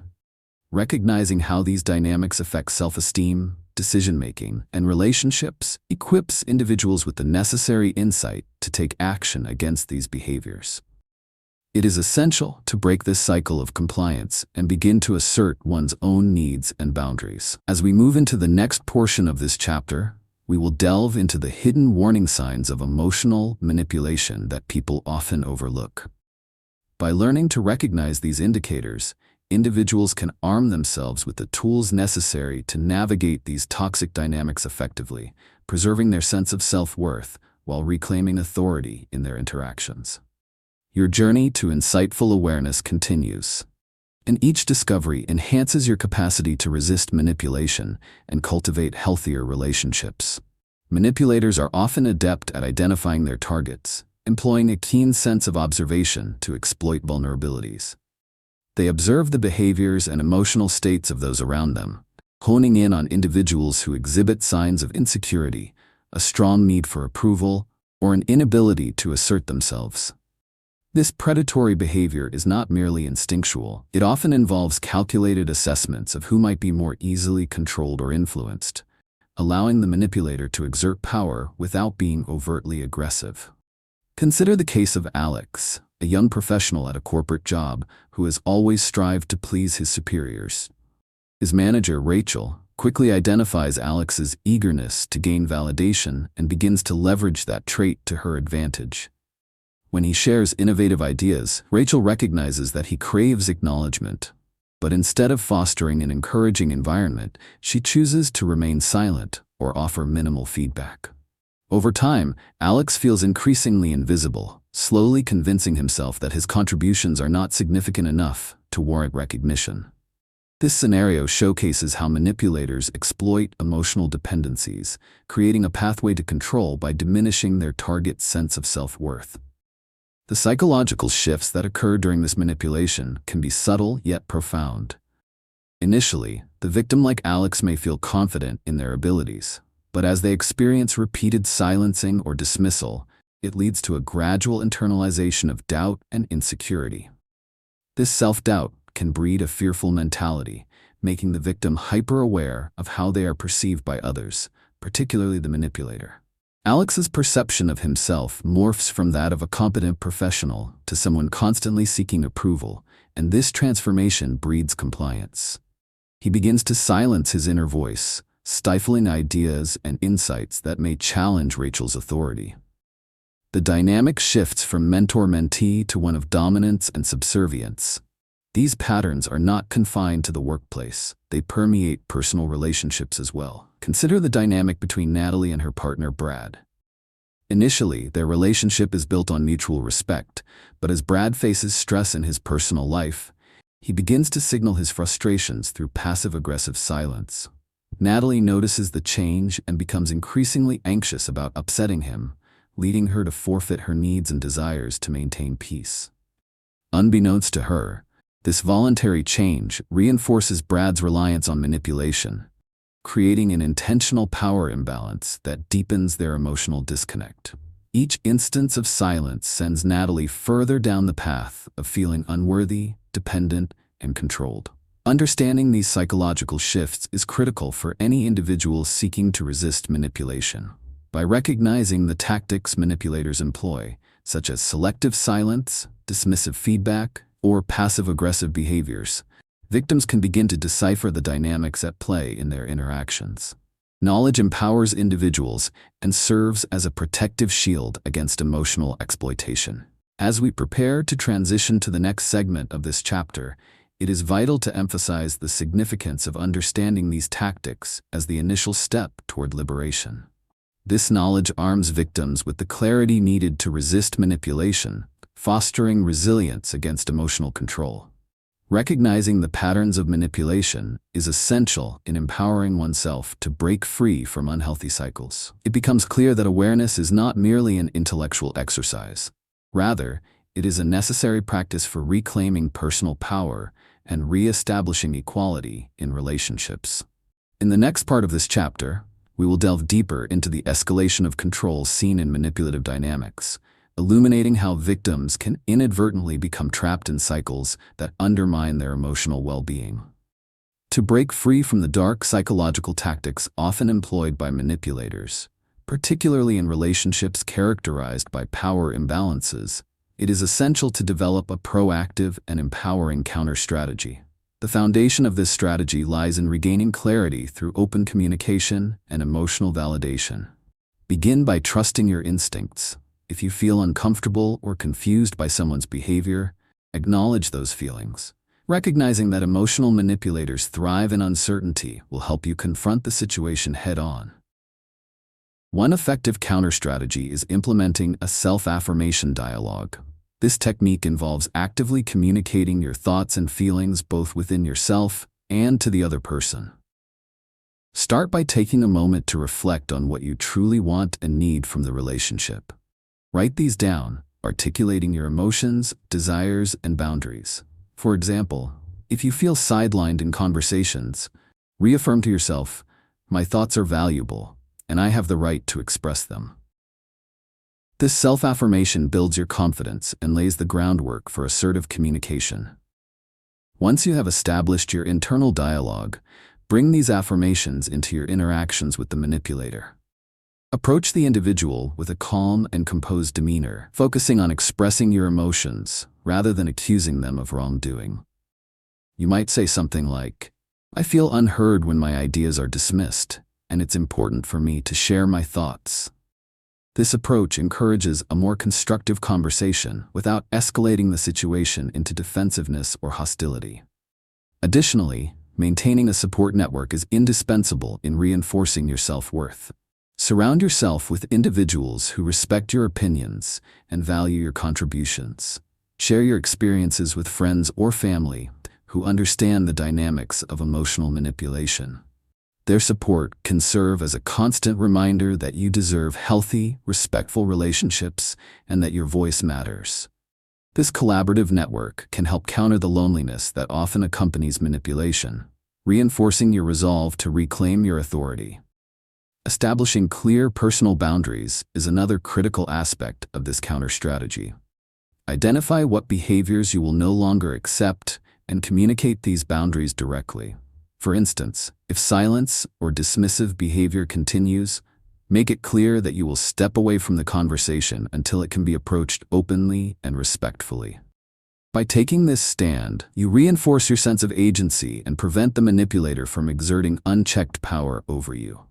A: Recognizing how these dynamics affect self-esteem, decision-making, and relationships equips individuals with the necessary insight to take action against these behaviors. It is essential to break this cycle of compliance and begin to assert one's own needs and boundaries. As we move into the next portion of this chapter, we will delve into the hidden warning signs of emotional manipulation that people often overlook. By learning to recognize these indicators, individuals can arm themselves with the tools necessary to navigate these toxic dynamics effectively, preserving their sense of self-worth while reclaiming authority in their interactions. Your journey to insightful awareness continues, and each discovery enhances your capacity to resist manipulation and cultivate healthier relationships. Manipulators are often adept at identifying their targets, employing a keen sense of observation to exploit vulnerabilities. They observe the behaviors and emotional states of those around them, honing in on individuals who exhibit signs of insecurity, a strong need for approval, or an inability to assert themselves. This predatory behavior is not merely instinctual. It often involves calculated assessments of who might be more easily controlled or influenced, allowing the manipulator to exert power without being overtly aggressive. Consider the case of Alex, a young professional at a corporate job who has always strived to please his superiors. His manager, Rachel, quickly identifies Alex's eagerness to gain validation and begins to leverage that trait to her advantage. When he shares innovative ideas, Rachel recognizes that he craves acknowledgement. But instead of fostering an encouraging environment, she chooses to remain silent or offer minimal feedback. Over time, Alex feels increasingly invisible, slowly convincing himself that his contributions are not significant enough to warrant recognition. This scenario showcases how manipulators exploit emotional dependencies, creating a pathway to control by diminishing their target's sense of self-worth. The psychological shifts that occur during this manipulation can be subtle yet profound. Initially, the victim like Alex may feel confident in their abilities, but as they experience repeated silencing or dismissal, it leads to a gradual internalization of doubt and insecurity. This self-doubt can breed a fearful mentality, making the victim hyper-aware of how they are perceived by others, particularly the manipulator. Alex's perception of himself morphs from that of a competent professional to someone constantly seeking approval, and this transformation breeds compliance. He begins to silence his inner voice, stifling ideas and insights that may challenge Rachel's authority. The dynamic shifts from mentor-mentee to one of dominance and subservience. These patterns are not confined to the workplace, they permeate personal relationships as well. Consider the dynamic between Natalie and her partner Brad. Initially, their relationship is built on mutual respect, but as Brad faces stress in his personal life, he begins to signal his frustrations through passive-aggressive silence. Natalie notices the change and becomes increasingly anxious about upsetting him, leading her to forfeit her needs and desires to maintain peace. Unbeknownst to her, this voluntary change reinforces Brad's reliance on manipulation, creating an intentional power imbalance that deepens their emotional disconnect. Each instance of silence sends Natalie further down the path of feeling unworthy, dependent, and controlled. Understanding these psychological shifts is critical for any individual seeking to resist manipulation. By recognizing the tactics manipulators employ, such as selective silence, dismissive feedback, or passive-aggressive behaviors, victims can begin to decipher the dynamics at play in their interactions. Knowledge empowers individuals and serves as a protective shield against emotional exploitation. As we prepare to transition to the next segment of this chapter, it is vital to emphasize the significance of understanding these tactics as the initial step toward liberation. This knowledge arms victims with the clarity needed to resist manipulation, fostering resilience against emotional control. Recognizing the patterns of manipulation is essential in empowering oneself to break free from unhealthy cycles. It becomes clear that awareness is not merely an intellectual exercise. Rather, it is a necessary practice for reclaiming personal power and re-establishing equality in relationships. In the next part of this chapter, we will delve deeper into the escalation of control seen in manipulative dynamics, illuminating how victims can inadvertently become trapped in cycles that undermine their emotional well-being. To break free from the dark psychological tactics often employed by manipulators, particularly in relationships characterized by power imbalances, it is essential to develop a proactive and empowering counter-strategy. The foundation of this strategy lies in regaining clarity through open communication and emotional validation. Begin by trusting your instincts. If you feel uncomfortable or confused by someone's behavior, acknowledge those feelings. Recognizing that emotional manipulators thrive in uncertainty will help you confront the situation head-on. One effective counter-strategy is implementing a self-affirmation dialogue. This technique involves actively communicating your thoughts and feelings both within yourself and to the other person. Start by taking a moment to reflect on what you truly want and need from the relationship. Write these down, articulating your emotions, desires, and boundaries. For example, if you feel sidelined in conversations, reaffirm to yourself, "My thoughts are valuable, and I have the right to express them." This self-affirmation builds your confidence and lays the groundwork for assertive communication. Once you have established your internal dialogue, bring these affirmations into your interactions with the manipulator. Approach the individual with a calm and composed demeanor, focusing on expressing your emotions rather than accusing them of wrongdoing. You might say something like, "I feel unheard when my ideas are dismissed, and it's important for me to share my thoughts." This approach encourages a more constructive conversation without escalating the situation into defensiveness or hostility. Additionally, maintaining a support network is indispensable in reinforcing your self-worth. Surround yourself with individuals who respect your opinions and value your contributions. Share your experiences with friends or family who understand the dynamics of emotional manipulation. Their support can serve as a constant reminder that you deserve healthy, respectful relationships and that your voice matters. This collaborative network can help counter the loneliness that often accompanies manipulation, reinforcing your resolve to reclaim your authority. Establishing clear personal boundaries is another critical aspect of this counter strategy. Identify what behaviors you will no longer accept and communicate these boundaries directly. For instance, if silence or dismissive behavior continues, make it clear that you will step away from the conversation until it can be approached openly and respectfully. By taking this stand, you reinforce your sense of agency and prevent the manipulator from exerting unchecked power over you.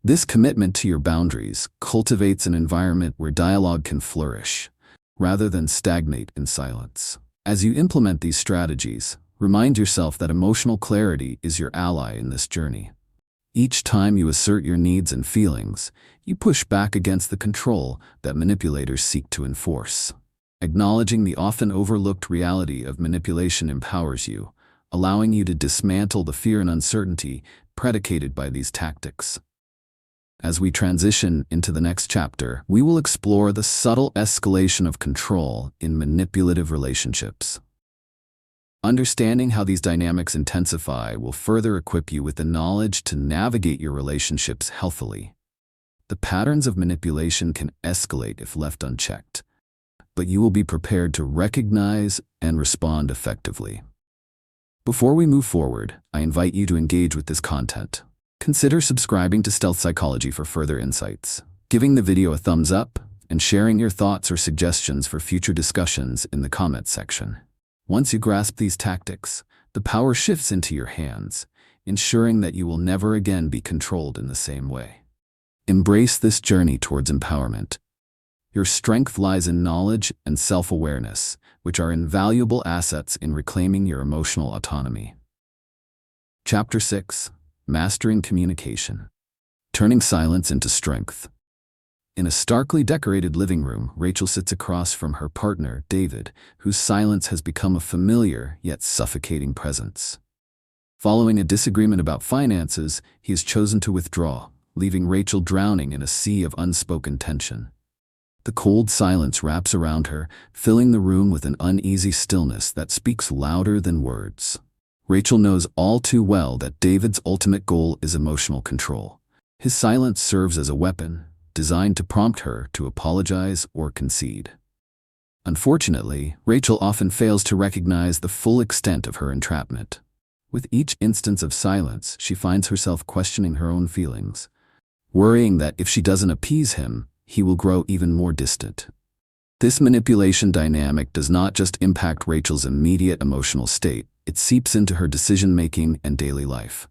A: This commitment to your boundaries cultivates an environment where dialogue can flourish, rather than stagnate in silence. As you implement these strategies, remind yourself that emotional clarity is your ally in this journey. Each time you assert your needs and feelings, you push back against the control that manipulators seek to enforce. Acknowledging the often overlooked reality of manipulation empowers you, allowing you to dismantle the fear and uncertainty predicated by these tactics. As we transition into the next chapter, we will explore the subtle escalation of control in manipulative relationships. Understanding how these dynamics intensify will further equip you with the knowledge to navigate your relationships healthily. The patterns of manipulation can escalate if left unchecked, but you will be prepared to recognize and respond effectively. Before we move forward, I invite you to engage with this content. Consider subscribing to Stealth Psychology for further insights, giving the video a thumbs up, and sharing your thoughts or suggestions for future discussions in the comments section. Once you grasp these tactics, the power shifts into your hands, ensuring that you will never again be controlled in the same way. Embrace this journey towards empowerment. Your strength lies in knowledge and self-awareness, which are invaluable assets in reclaiming your emotional autonomy. Chapter 6. Mastering Communication. Turning silence into strength. In a starkly decorated living room, Rachel sits across from her partner, David, whose silence has become a familiar yet suffocating presence. Following a disagreement about finances, he has chosen to withdraw, leaving Rachel drowning in a sea of unspoken tension. The cold silence wraps around her, filling the room with an uneasy stillness that speaks louder than words. Rachel knows all too well that David's ultimate goal is emotional control. His silence serves as a weapon, designed to prompt her to apologize or concede. Unfortunately, Rachel often fails to recognize the full extent of her entrapment. With each instance of silence, she finds herself questioning her own feelings, worrying that if she doesn't appease him, he will grow even more distant. This manipulation dynamic does not just impact Rachel's immediate emotional state, it seeps into her decision-making and daily life.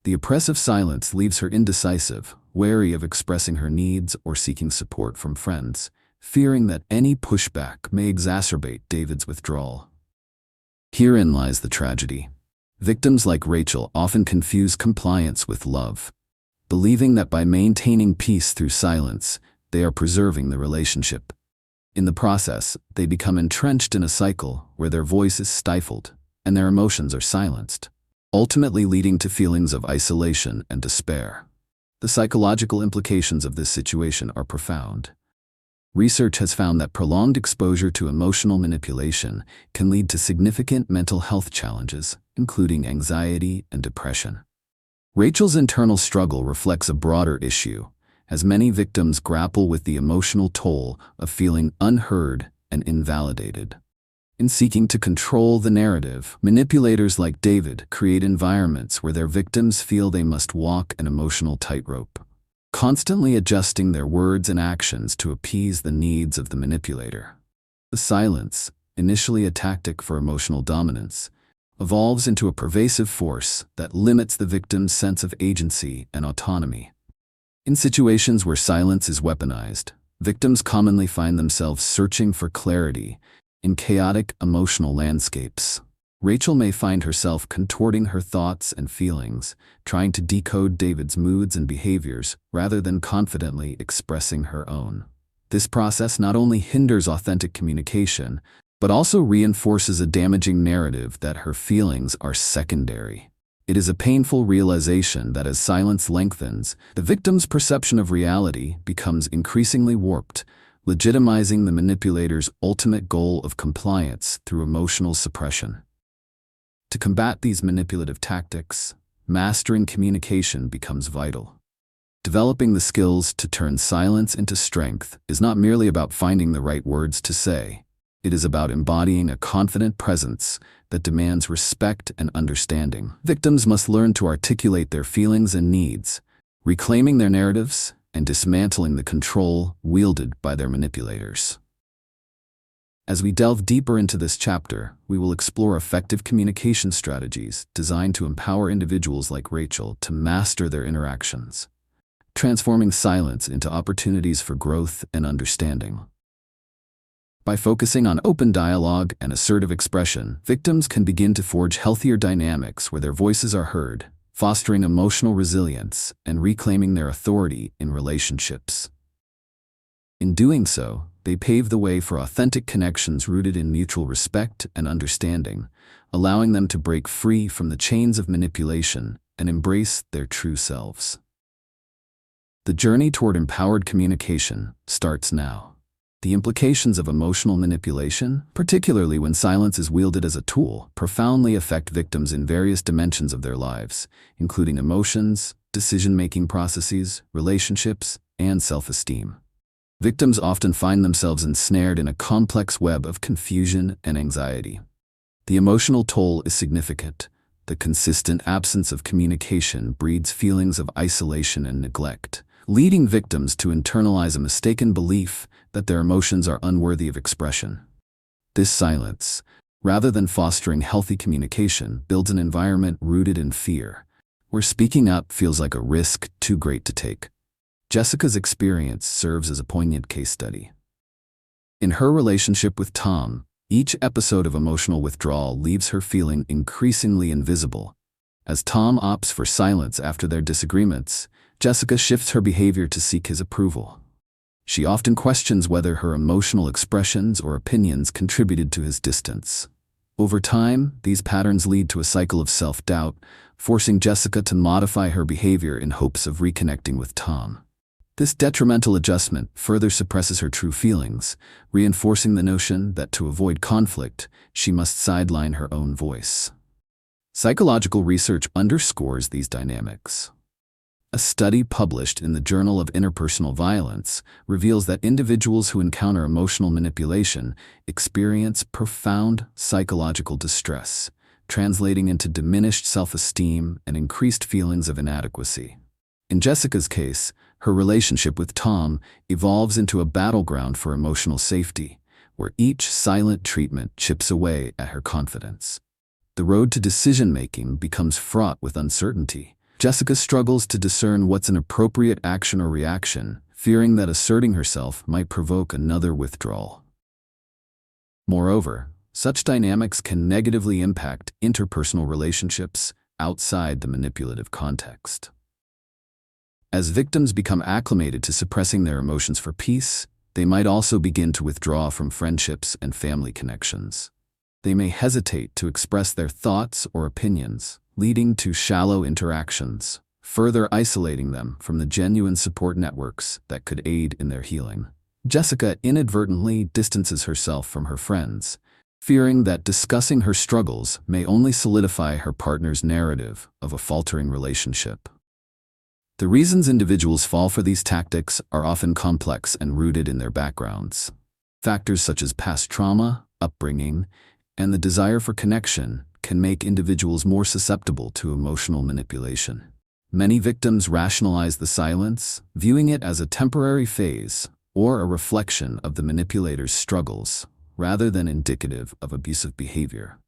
A: The oppressive silence leaves her indecisive, wary of expressing her needs or seeking support from friends, fearing that any pushback may exacerbate David's withdrawal. Herein lies the tragedy. Victims like Rachel often confuse compliance with love, believing that by maintaining peace through silence, they are preserving the relationship. In the process, they become entrenched in a cycle where their voice is stifled and their emotions are silenced, ultimately leading to feelings of isolation and despair. The psychological implications of this situation are profound. Research has found that prolonged exposure to emotional manipulation can lead to significant mental health challenges, including anxiety and depression. Rachel's internal struggle reflects a broader issue, as many victims grapple with the emotional toll of feeling unheard and invalidated. In seeking to control the narrative, manipulators like David create environments where their victims feel they must walk an emotional tightrope, constantly adjusting their words and actions to appease the needs of the manipulator. The silence, initially a tactic for emotional dominance, evolves into a pervasive force that limits the victim's sense of agency and autonomy. In situations where silence is weaponized, victims commonly find themselves searching for clarity in chaotic emotional landscapes. Rachel may find herself contorting her thoughts and feelings, trying to decode David's moods and behaviors rather than confidently expressing her own. This process not only hinders authentic communication, but also reinforces a damaging narrative that her feelings are secondary. It is a painful realization that as silence lengthens, the victim's perception of reality becomes increasingly warped, legitimizing the manipulator's ultimate goal of compliance through emotional suppression. To combat these manipulative tactics, mastering communication becomes vital. Developing the skills to turn silence into strength is not merely about finding the right words to say. It is about embodying a confident presence that demands respect and understanding. Victims must learn to articulate their feelings and needs, reclaiming their narratives and dismantling the control wielded by their manipulators. As we delve deeper into this chapter, we will explore effective communication strategies designed to empower individuals like Rachel to master their interactions, transforming silence into opportunities for growth and understanding. By focusing on open dialogue and assertive expression, victims can begin to forge healthier dynamics where their voices are heard, fostering emotional resilience and reclaiming their authority in relationships. In doing so, they pave the way for authentic connections rooted in mutual respect and understanding, allowing them to break free from the chains of manipulation and embrace their true selves. The journey toward empowered communication starts now. The implications of emotional manipulation, particularly when silence is wielded as a tool, profoundly affect victims in various dimensions of their lives, including emotions, decision-making processes, relationships, and self-esteem. Victims often find themselves ensnared in a complex web of confusion and anxiety. The emotional toll is significant. The consistent absence of communication breeds feelings of isolation and neglect, leading victims to internalize a mistaken belief that their emotions are unworthy of expression. This silence, rather than fostering healthy communication, builds an environment rooted in fear, where speaking up feels like a risk too great to take. Jessica's experience serves as a poignant case study. In her relationship with Tom, each episode of emotional withdrawal leaves her feeling increasingly invisible. As Tom opts for silence after their disagreements, Jessica shifts her behavior to seek his approval. She often questions whether her emotional expressions or opinions contributed to his distance. Over time, these patterns lead to a cycle of self-doubt, forcing Jessica to modify her behavior in hopes of reconnecting with Tom. This detrimental adjustment further suppresses her true feelings, reinforcing the notion that to avoid conflict, she must sideline her own voice. Psychological research underscores these dynamics. A study published in the Journal of Interpersonal Violence reveals that individuals who encounter emotional manipulation experience profound psychological distress, translating into diminished self-esteem and increased feelings of inadequacy. In Jessica's case, her relationship with Tom evolves into a battleground for emotional safety, where each silent treatment chips away at her confidence. The road to decision-making becomes fraught with uncertainty. Jessica struggles to discern what's an appropriate action or reaction, fearing that asserting herself might provoke another withdrawal. Moreover, such dynamics can negatively impact interpersonal relationships outside the manipulative context. As victims become acclimated to suppressing their emotions for peace, they might also begin to withdraw from friendships and family connections. They may hesitate to express their thoughts or opinions, leading to shallow interactions, further isolating them from the genuine support networks that could aid in their healing. Jessica inadvertently distances herself from her friends, fearing that discussing her struggles may only solidify her partner's narrative of a faltering relationship. The reasons individuals fall for these tactics are often complex and rooted in their backgrounds. Factors such as past trauma, upbringing, and the desire for connection can make individuals more susceptible to emotional manipulation. Many victims rationalize the silence, viewing it as a temporary phase or a reflection of the manipulator's struggles, rather than indicative of abusive behavior.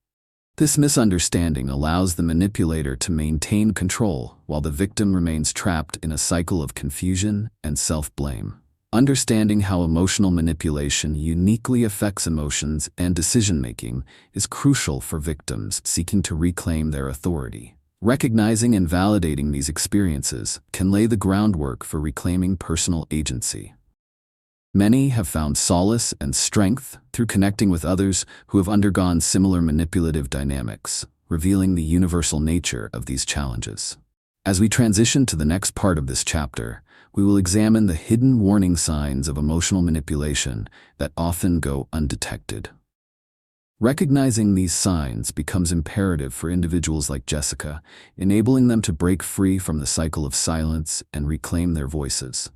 A: This misunderstanding allows the manipulator to maintain control while the victim remains trapped in a cycle of confusion and self-blame. Understanding how emotional manipulation uniquely affects emotions and decision-making is crucial for victims seeking to reclaim their authority. Recognizing and validating these experiences can lay the groundwork for reclaiming personal agency. Many have found solace and strength through connecting with others who have undergone similar manipulative dynamics, revealing the universal nature of these challenges. As we transition to the next part of this chapter, we will examine the hidden warning signs of emotional manipulation that often go undetected. Recognizing these signs becomes imperative for individuals like Jessica, enabling them to break free from the cycle of silence and reclaim their voices.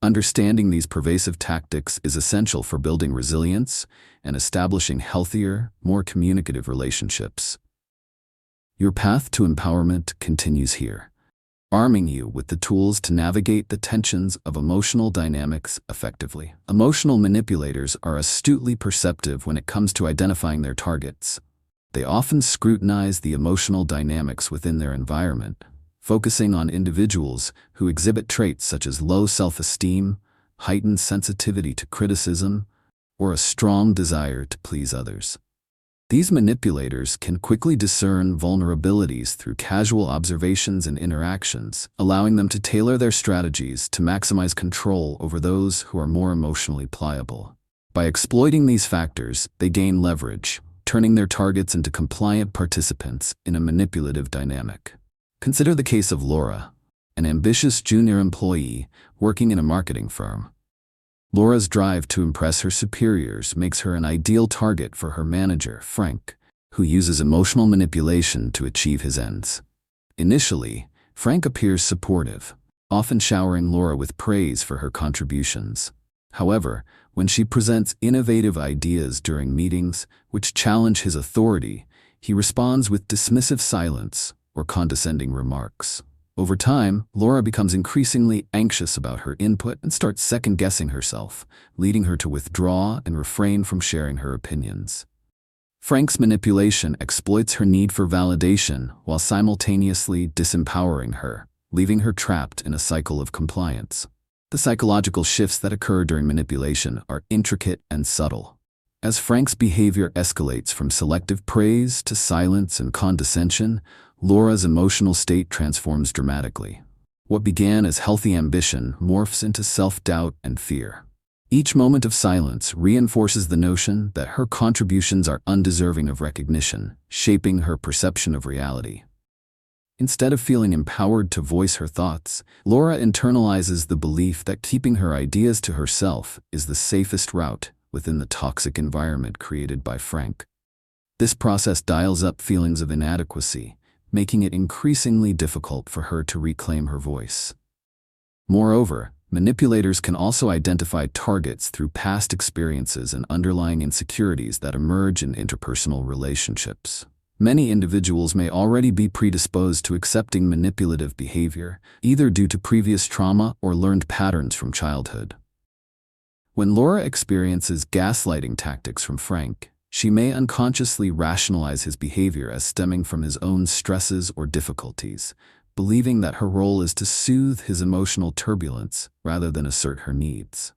A: Understanding these pervasive tactics is essential for building resilience and establishing healthier, more communicative relationships. Your path to empowerment continues here, arming you with the tools to navigate the tensions of emotional dynamics effectively. Emotional manipulators are astutely perceptive when it comes to identifying their targets. They often scrutinize the emotional dynamics within their environment, focusing on individuals who exhibit traits such as low self-esteem, heightened sensitivity to criticism, or a strong desire to please others. These manipulators can quickly discern vulnerabilities through casual observations and interactions, allowing them to tailor their strategies to maximize control over those who are more emotionally pliable. By exploiting these factors, they gain leverage, turning their targets into compliant participants in a manipulative dynamic. Consider the case of Laura, an ambitious junior employee working in a marketing firm. Laura's drive to impress her superiors makes her an ideal target for her manager, Frank, who uses emotional manipulation to achieve his ends. Initially, Frank appears supportive, often showering Laura with praise for her contributions. However, when she presents innovative ideas during meetings which challenge his authority, he responds with dismissive silence or condescending remarks. Over time, Laura becomes increasingly anxious about her input and starts second-guessing herself, leading her to withdraw and refrain from sharing her opinions. Frank's manipulation exploits her need for validation while simultaneously disempowering her, leaving her trapped in a cycle of compliance. The psychological shifts that occur during manipulation are intricate and subtle. As Frank's behavior escalates from selective praise to silence and condescension, Laura's emotional state transforms dramatically. What began as healthy ambition morphs into self-doubt and fear. Each moment of silence reinforces the notion that her contributions are undeserving of recognition, shaping her perception of reality. Instead of feeling empowered to voice her thoughts, Laura internalizes the belief that keeping her ideas to herself is the safest route within the toxic environment created by Frank. This process dials up feelings of inadequacy, making it increasingly difficult for her to reclaim her voice. Moreover, manipulators can also identify targets through past experiences and underlying insecurities that emerge in interpersonal relationships. Many individuals may already be predisposed to accepting manipulative behavior, either due to previous trauma or learned patterns from childhood. When Laura experiences gaslighting tactics from Frank, she may unconsciously rationalize his behavior as stemming from his own stresses or difficulties, believing that her role is to soothe his emotional turbulence rather than assert her needs.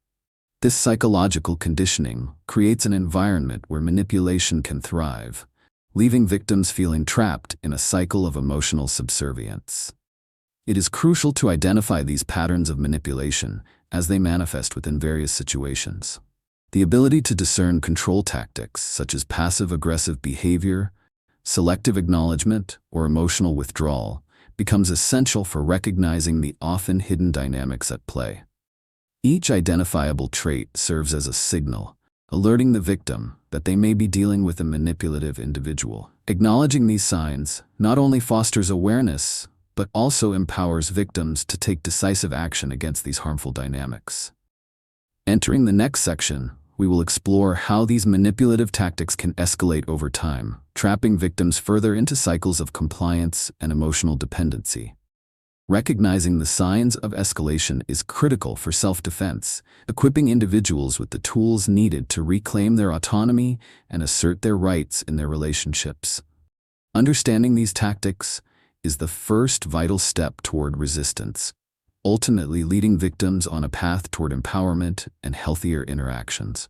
A: This psychological conditioning creates an environment where manipulation can thrive, leaving victims feeling trapped in a cycle of emotional subservience. It is crucial to identify these patterns of manipulation as they manifest within various situations. The ability to discern control tactics such as passive-aggressive behavior, selective acknowledgement, or emotional withdrawal becomes essential for recognizing the often hidden dynamics at play. Each identifiable trait serves as a signal, alerting the victim that they may be dealing with a manipulative individual. Acknowledging these signs not only fosters awareness, but also empowers victims to take decisive action against these harmful dynamics. Entering the next section, we will explore how these manipulative tactics can escalate over time, trapping victims further into cycles of compliance and emotional dependency. Recognizing the signs of escalation is critical for self-defense, equipping individuals with the tools needed to reclaim their autonomy and assert their rights in their relationships. Understanding these tactics is the first vital step toward resistance, ultimately leading victims on a path toward empowerment and healthier interactions.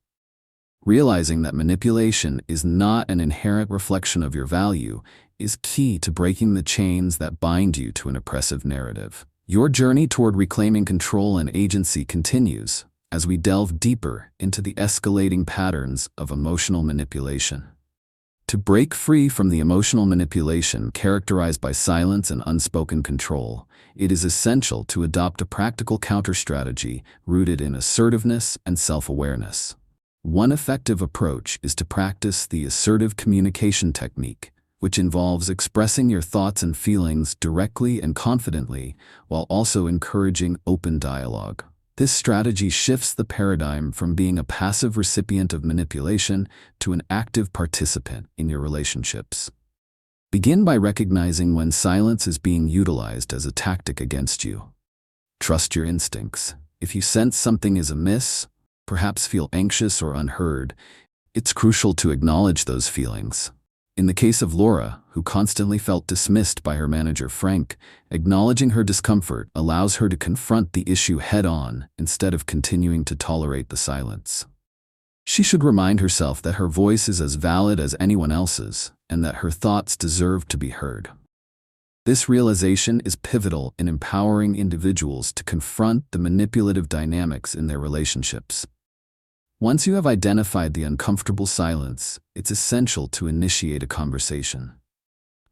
A: Realizing that manipulation is not an inherent reflection of your value is key to breaking the chains that bind you to an oppressive narrative. Your journey toward reclaiming control and agency continues as we delve deeper into the escalating patterns of emotional manipulation. To break free from the emotional manipulation characterized by silence and unspoken control, it is essential to adopt a practical counter-strategy rooted in assertiveness and self-awareness. One effective approach is to practice the assertive communication technique, which involves expressing your thoughts and feelings directly and confidently while also encouraging open dialogue. This strategy shifts the paradigm from being a passive recipient of manipulation to an active participant in your relationships. Begin by recognizing when silence is being utilized as a tactic against you. Trust your instincts. If you sense something is amiss, perhaps feel anxious or unheard, it's crucial to acknowledge those feelings. In the case of Laura, who constantly felt dismissed by her manager Frank, acknowledging her discomfort allows her to confront the issue head-on instead of continuing to tolerate the silence. She should remind herself that her voice is as valid as anyone else's and that her thoughts deserve to be heard. This realization is pivotal in empowering individuals to confront the manipulative dynamics in their relationships. Once you have identified the uncomfortable silence, it's essential to initiate a conversation.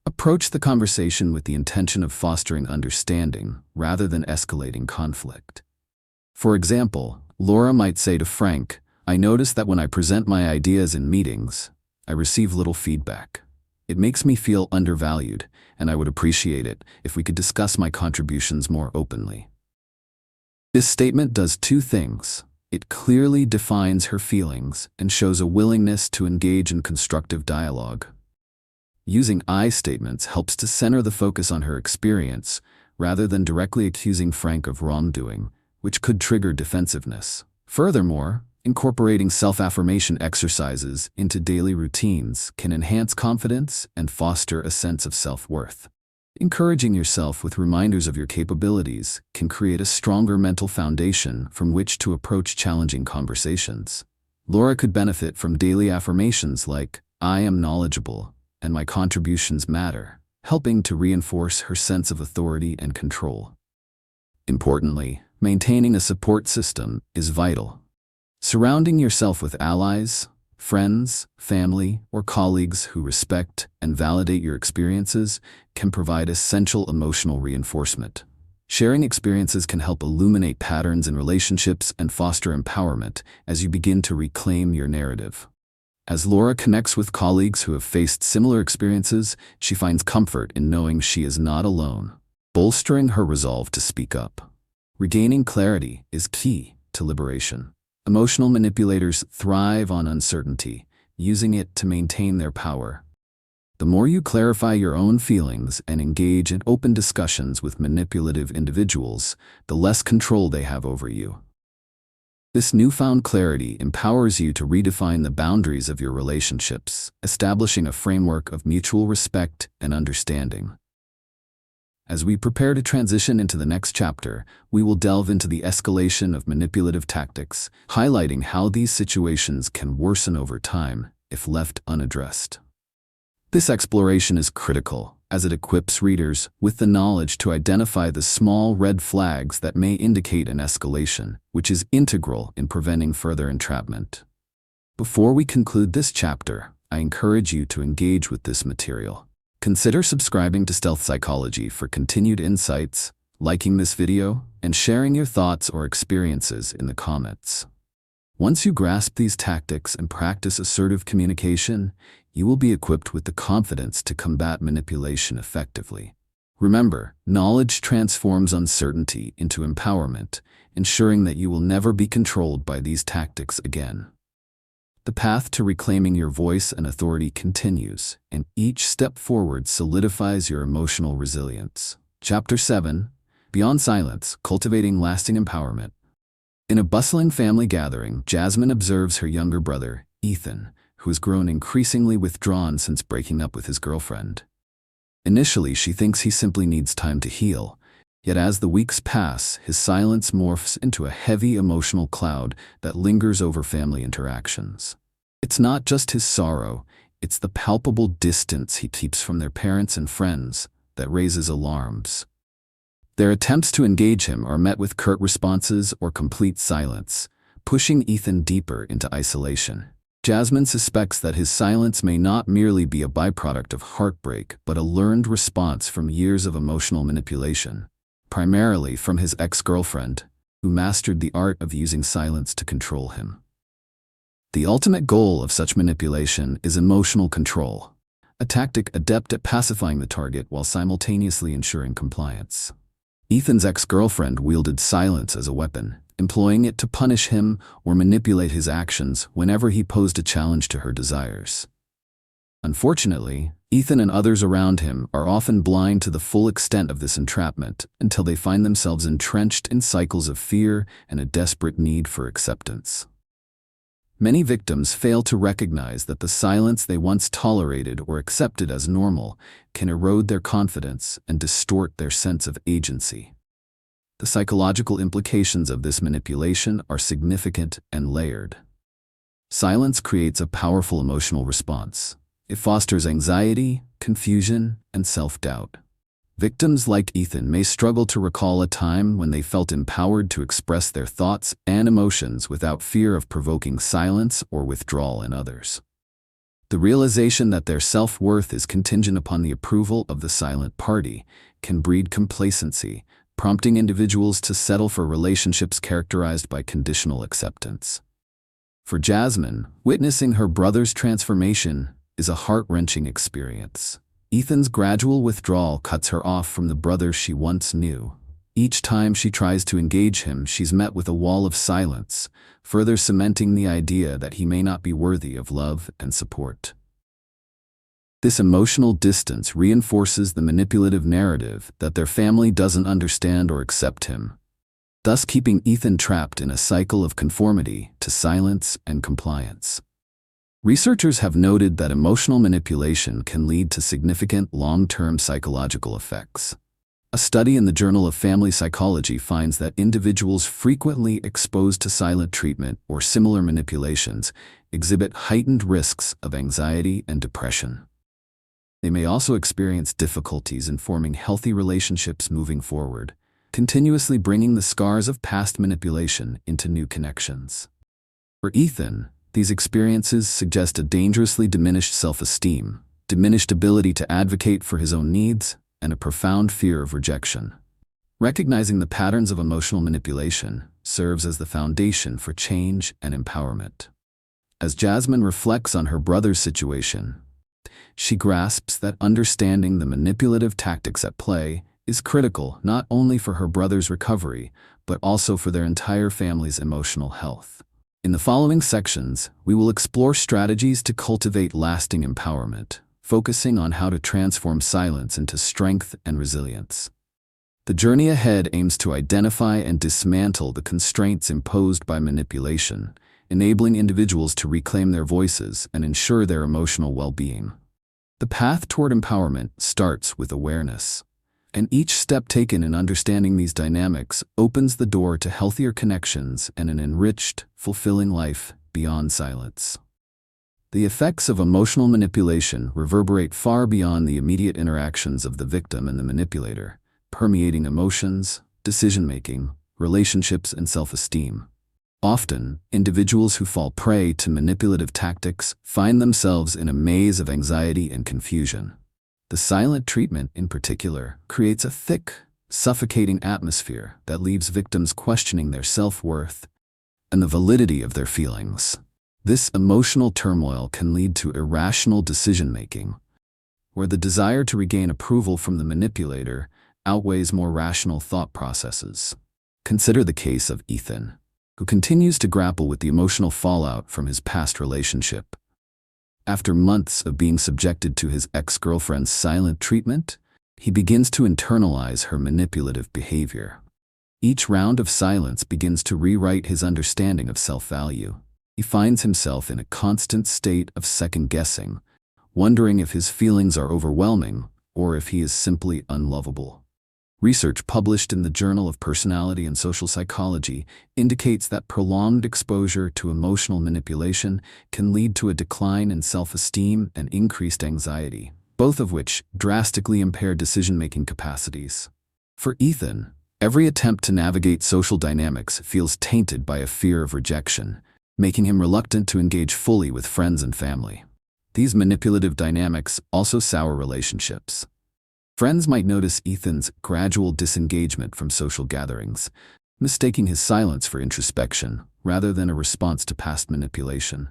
A: Approach the conversation with the intention of fostering understanding rather than escalating conflict. For example, Laura might say to Frank, "I notice that when I present my ideas in meetings, I receive little feedback. It makes me feel undervalued, and I would appreciate it if we could discuss my contributions more openly." This statement does two things. It clearly defines her feelings and shows a willingness to engage in constructive dialogue. Using I statements helps to center the focus on her experience rather than directly accusing Frank of wrongdoing, which could trigger defensiveness. Furthermore, incorporating self-affirmation exercises into daily routines can enhance confidence and foster a sense of self-worth. Encouraging yourself with reminders of your capabilities can create a stronger mental foundation from which to approach challenging conversations. Laura could benefit from daily affirmations like, "I am knowledgeable," and "my contributions matter," helping to reinforce her sense of authority and control. Importantly, maintaining a support system is vital. Surrounding yourself with allies, friends, family, or colleagues who respect and validate your experiences can provide essential emotional reinforcement. Sharing experiences can help illuminate patterns in relationships and foster empowerment as you begin to reclaim your narrative. As Laura connects with colleagues who have faced similar experiences, she finds comfort in knowing she is not alone, bolstering her resolve to speak up. Regaining clarity is key to liberation. Emotional manipulators thrive on uncertainty, using it to maintain their power. The more you clarify your own feelings and engage in open discussions with manipulative individuals, the less control they have over you. This newfound clarity empowers you to redefine the boundaries of your relationships, establishing a framework of mutual respect and understanding. As we prepare to transition into the next chapter, we will delve into the escalation of manipulative tactics, highlighting how these situations can worsen over time if left unaddressed. This exploration is critical, as it equips readers with the knowledge to identify the small red flags that may indicate an escalation, which is integral in preventing further entrapment. Before we conclude this chapter, I encourage you to engage with this material. Consider subscribing to Stealth Psychology for continued insights, liking this video, and sharing your thoughts or experiences in the comments. Once you grasp these tactics and practice assertive communication, you will be equipped with the confidence to combat manipulation effectively. Remember, knowledge transforms uncertainty into empowerment, ensuring that you will never be controlled by these tactics again. The path to reclaiming your voice and authority continues, and each step forward solidifies your emotional resilience. Chapter 7: Beyond Silence, Cultivating Lasting Empowerment. In a bustling family gathering, Jasmine observes her younger brother, Ethan, who has grown increasingly withdrawn since breaking up with his girlfriend. Initially, she thinks he simply needs time to heal. Yet as the weeks pass, his silence morphs into a heavy emotional cloud that lingers over family interactions. It's not just his sorrow, it's the palpable distance he keeps from their parents and friends that raises alarms. Their attempts to engage him are met with curt responses or complete silence, pushing Ethan deeper into isolation. Jasmine suspects that his silence may not merely be a byproduct of heartbreak, but a learned response from years of emotional manipulation, primarily from his ex-girlfriend, who mastered the art of using silence to control him. The ultimate goal of such manipulation is emotional control, a tactic adept at pacifying the target while simultaneously ensuring compliance. Ethan's ex-girlfriend wielded silence as a weapon, employing it to punish him or manipulate his actions whenever he posed a challenge to her desires. Unfortunately, Ethan and others around him are often blind to the full extent of this entrapment until they find themselves entrenched in cycles of fear and a desperate need for acceptance. Many victims fail to recognize that the silence they once tolerated or accepted as normal can erode their confidence and distort their sense of agency. The psychological implications of this manipulation are significant and layered. Silence creates a powerful emotional response. It fosters anxiety, confusion, and self-doubt. Victims like Ethan may struggle to recall a time when they felt empowered to express their thoughts and emotions without fear of provoking silence or withdrawal in others. The realization that their self-worth is contingent upon the approval of the silent party can breed complacency, prompting individuals to settle for relationships characterized by conditional acceptance. For Jasmine, witnessing her brother's transformation is a heart-wrenching experience. Ethan's gradual withdrawal cuts her off from the brother she once knew. Each time she tries to engage him, she's met with a wall of silence, further cementing the idea that he may not be worthy of love and support. This emotional distance reinforces the manipulative narrative that their family doesn't understand or accept him, thus keeping Ethan trapped in a cycle of conformity to silence and compliance. Researchers have noted that emotional manipulation can lead to significant long-term psychological effects. A study in the Journal of Family Psychology finds that individuals frequently exposed to silent treatment or similar manipulations exhibit heightened risks of anxiety and depression. They may also experience difficulties in forming healthy relationships moving forward, continuously bringing the scars of past manipulation into new connections. For Ethan, these experiences suggest a dangerously diminished self-esteem, diminished ability to advocate for his own needs, and a profound fear of rejection. Recognizing the patterns of emotional manipulation serves as the foundation for change and empowerment. As Jasmine reflects on her brother's situation, she grasps that understanding the manipulative tactics at play is critical not only for her brother's recovery, but also for their entire family's emotional health. In the following sections, we will explore strategies to cultivate lasting empowerment, focusing on how to transform silence into strength and resilience. The journey ahead aims to identify and dismantle the constraints imposed by manipulation, enabling individuals to reclaim their voices and ensure their emotional well-being. The path toward empowerment starts with awareness, and each step taken in understanding these dynamics opens the door to healthier connections and an enriched, fulfilling life beyond silence. The effects of emotional manipulation reverberate far beyond the immediate interactions of the victim and the manipulator, permeating emotions, decision-making, relationships, and self-esteem. Often, individuals who fall prey to manipulative tactics find themselves in a maze of anxiety and confusion. The silent treatment, in particular, creates a thick, suffocating atmosphere that leaves victims questioning their self-worth and the validity of their feelings. This emotional turmoil can lead to irrational decision-making, where the desire to regain approval from the manipulator outweighs more rational thought processes. Consider the case of Ethan, who continues to grapple with the emotional fallout from his past relationship. After months of being subjected to his ex-girlfriend's silent treatment, he begins to internalize her manipulative behavior. Each round of silence begins to rewrite his understanding of self-value. He finds himself in a constant state of second-guessing, wondering if his feelings are overwhelming or if he is simply unlovable. Research published in the Journal of Personality and Social Psychology indicates that prolonged exposure to emotional manipulation can lead to a decline in self-esteem and increased anxiety, both of which drastically impair decision-making capacities. For Ethan, every attempt to navigate social dynamics feels tainted by a fear of rejection, making him reluctant to engage fully with friends and family. These manipulative dynamics also sour relationships. Friends might notice Ethan's gradual disengagement from social gatherings, mistaking his silence for introspection rather than a response to past manipulation.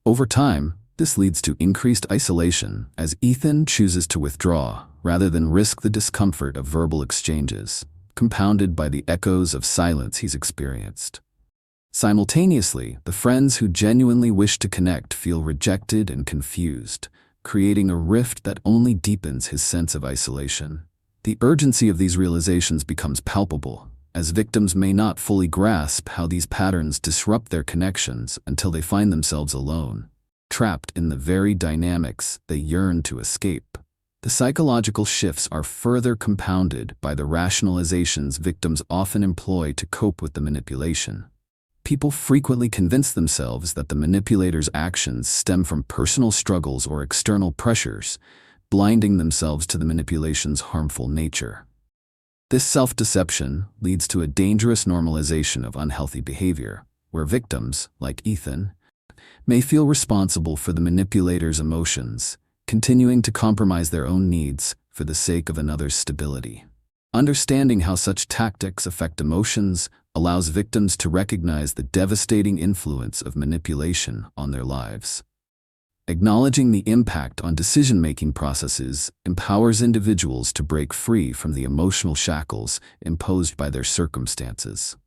A: Over time, this leads to increased isolation as Ethan chooses to withdraw rather than risk the discomfort of verbal exchanges, compounded by the echoes of silence he's experienced. Simultaneously, the friends who genuinely wish to connect feel rejected and confused, creating a rift that only deepens his sense of isolation. The urgency of these realizations becomes palpable, as victims may not fully grasp how these patterns disrupt their connections until they find themselves alone, trapped in the very dynamics they yearn to escape. The psychological shifts are further compounded by the rationalizations victims often employ to cope with the manipulation. People frequently convince themselves that the manipulator's actions stem from personal struggles or external pressures, blinding themselves to the manipulation's harmful nature. This self-deception leads to a dangerous normalization of unhealthy behavior, where victims, like Ethan, may feel responsible for the manipulator's emotions, continuing to compromise their own needs for the sake of another's stability. Understanding how such tactics affect emotions allows victims to recognize the devastating influence of manipulation on their lives. Acknowledging the impact on decision-making processes empowers individuals to break free from the emotional shackles imposed by their circumstances.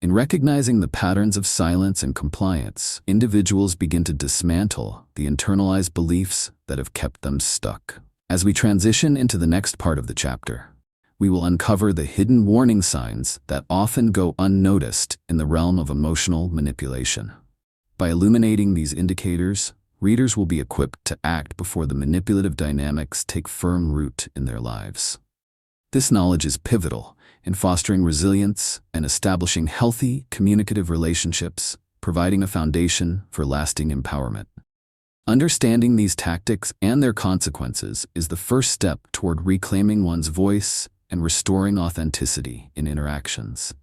A: In recognizing the patterns of silence and compliance, individuals begin to dismantle the internalized beliefs that have kept them stuck. As we transition into the next part of the chapter, we will uncover the hidden warning signs that often go unnoticed in the realm of emotional manipulation. By illuminating these indicators, readers will be equipped to act before the manipulative dynamics take firm root in their lives. This knowledge is pivotal in fostering resilience and establishing healthy, communicative relationships, providing a foundation for lasting empowerment. Understanding these tactics and their consequences is the first step toward reclaiming one's voice and restoring authenticity in interactions.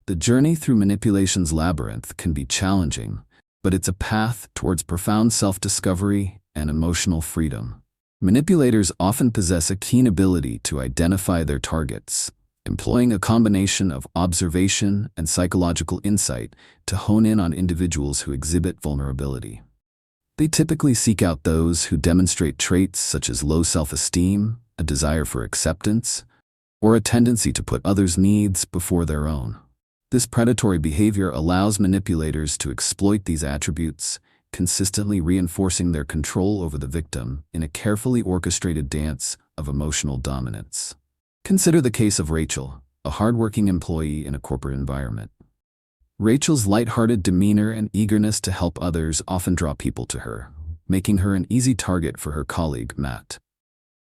A: The journey through manipulation's labyrinth can be challenging, but it's a path towards profound self-discovery and emotional freedom. Manipulators often possess a keen ability to identify their targets, employing a combination of observation and psychological insight to hone in on individuals who exhibit vulnerability. They typically seek out those who demonstrate traits such as low self-esteem, a desire for acceptance, or a tendency to put others' needs before their own. This predatory behavior allows manipulators to exploit these attributes, consistently reinforcing their control over the victim in a carefully orchestrated dance of emotional dominance. Consider the case of Rachel, a hardworking employee in a corporate environment. Rachel's lighthearted demeanor and eagerness to help others often draw people to her, making her an easy target for her colleague, Matt.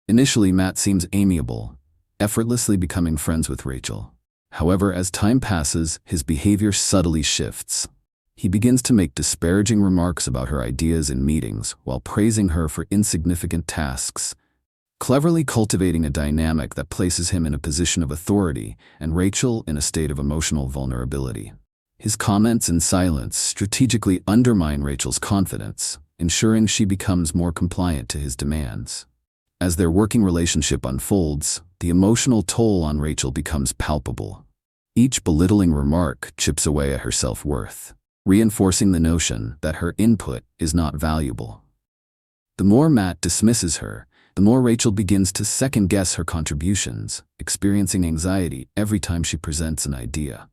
A: Initially, Matt seems amiable, effortlessly becoming friends with Rachel. However, as time passes, his behavior subtly shifts. He begins to make disparaging remarks about her ideas in meetings while praising her for insignificant tasks, cleverly cultivating a dynamic that places him in a position of authority and Rachel in a state of emotional vulnerability. His comments and silence strategically undermine Rachel's confidence, ensuring she becomes more compliant to his demands. As their working relationship unfolds, the emotional toll on Rachel becomes palpable. Each belittling remark chips away at her self-worth, reinforcing the notion that her input is not valuable. The more Matt dismisses her, the more Rachel begins to second-guess her contributions, experiencing anxiety every time she presents an idea.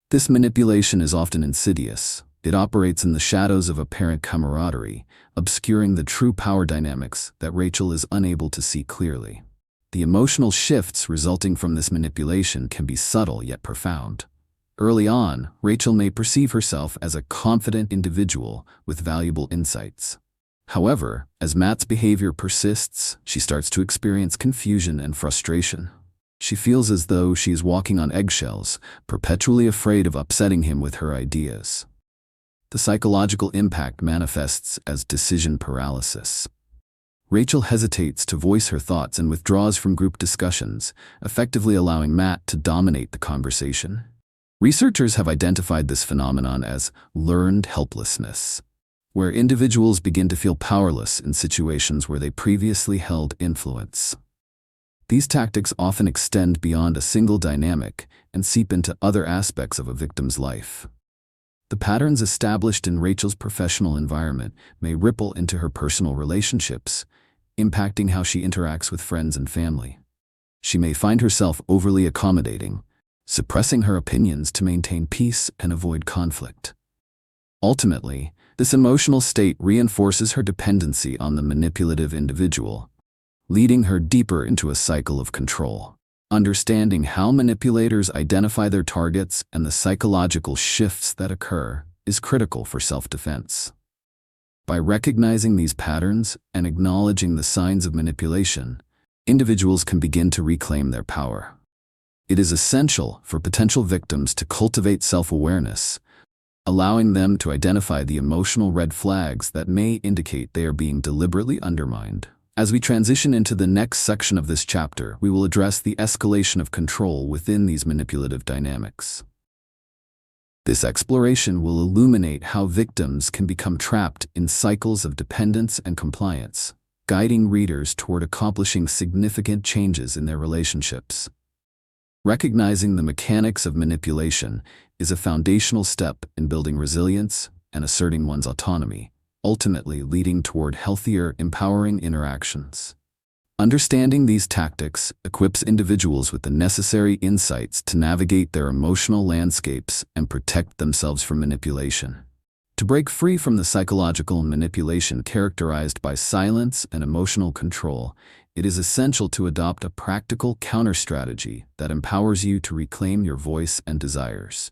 A: This manipulation is often insidious. It operates in the shadows of apparent camaraderie, obscuring the true power dynamics that Rachel is unable to see clearly. The emotional shifts resulting from this manipulation can be subtle yet profound. Early on, Rachel may perceive herself as a confident individual with valuable insights. However, as Matt's behavior persists, she starts to experience confusion and frustration. She feels as though she is walking on eggshells, perpetually afraid of upsetting him with her ideas. The psychological impact manifests as decision paralysis. Rachel hesitates to voice her thoughts and withdraws from group discussions, effectively allowing Matt to dominate the conversation. Researchers have identified this phenomenon as learned helplessness, where individuals begin to feel powerless in situations where they previously held influence. These tactics often extend beyond a single dynamic and seep into other aspects of a victim's life. The patterns established in Rachel's professional environment may ripple into her personal relationships, impacting how she interacts with friends and family. She may find herself overly accommodating, suppressing her opinions to maintain peace and avoid conflict. Ultimately, this emotional state reinforces her dependency on the manipulative individual, leading her deeper into a cycle of control. Understanding how manipulators identify their targets and the psychological shifts that occur is critical for self-defense. By recognizing these patterns and acknowledging the signs of manipulation, individuals can begin to reclaim their power. It is essential for potential victims to cultivate self-awareness, allowing them to identify the emotional red flags that may indicate they are being deliberately undermined. As we transition into the next section of this chapter, we will address the escalation of control within these manipulative dynamics. This exploration will illuminate how victims can become trapped in cycles of dependence and compliance, guiding readers toward accomplishing significant changes in their relationships. Recognizing the mechanics of manipulation is a foundational step in building resilience and asserting one's autonomy, ultimately leading toward healthier, empowering interactions. Understanding these tactics equips individuals with the necessary insights to navigate their emotional landscapes and protect themselves from manipulation. To break free from the psychological manipulation characterized by silence and emotional control, it is essential to adopt a practical counter-strategy that empowers you to reclaim your voice and desires.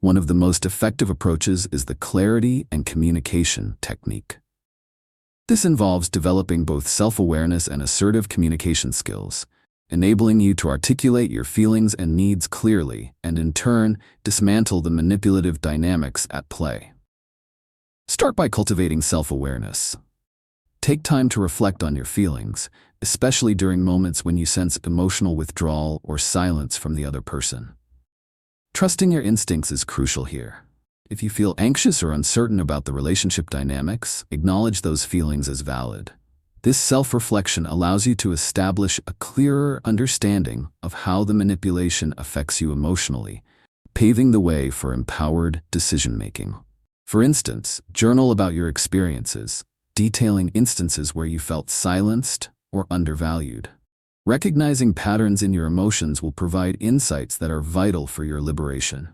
A: One of the most effective approaches is the clarity and communication technique. This involves developing both self-awareness and assertive communication skills, enabling you to articulate your feelings and needs clearly and, in turn, dismantle the manipulative dynamics at play. Start by cultivating self-awareness. Take time to reflect on your feelings, especially during moments when you sense emotional withdrawal or silence from the other person. Trusting your instincts is crucial here. If you feel anxious or uncertain about the relationship dynamics, acknowledge those feelings as valid. This self-reflection allows you to establish a clearer understanding of how the manipulation affects you emotionally, paving the way for empowered decision-making. For instance, journal about your experiences, detailing instances where you felt silenced or undervalued. Recognizing patterns in your emotions will provide insights that are vital for your liberation.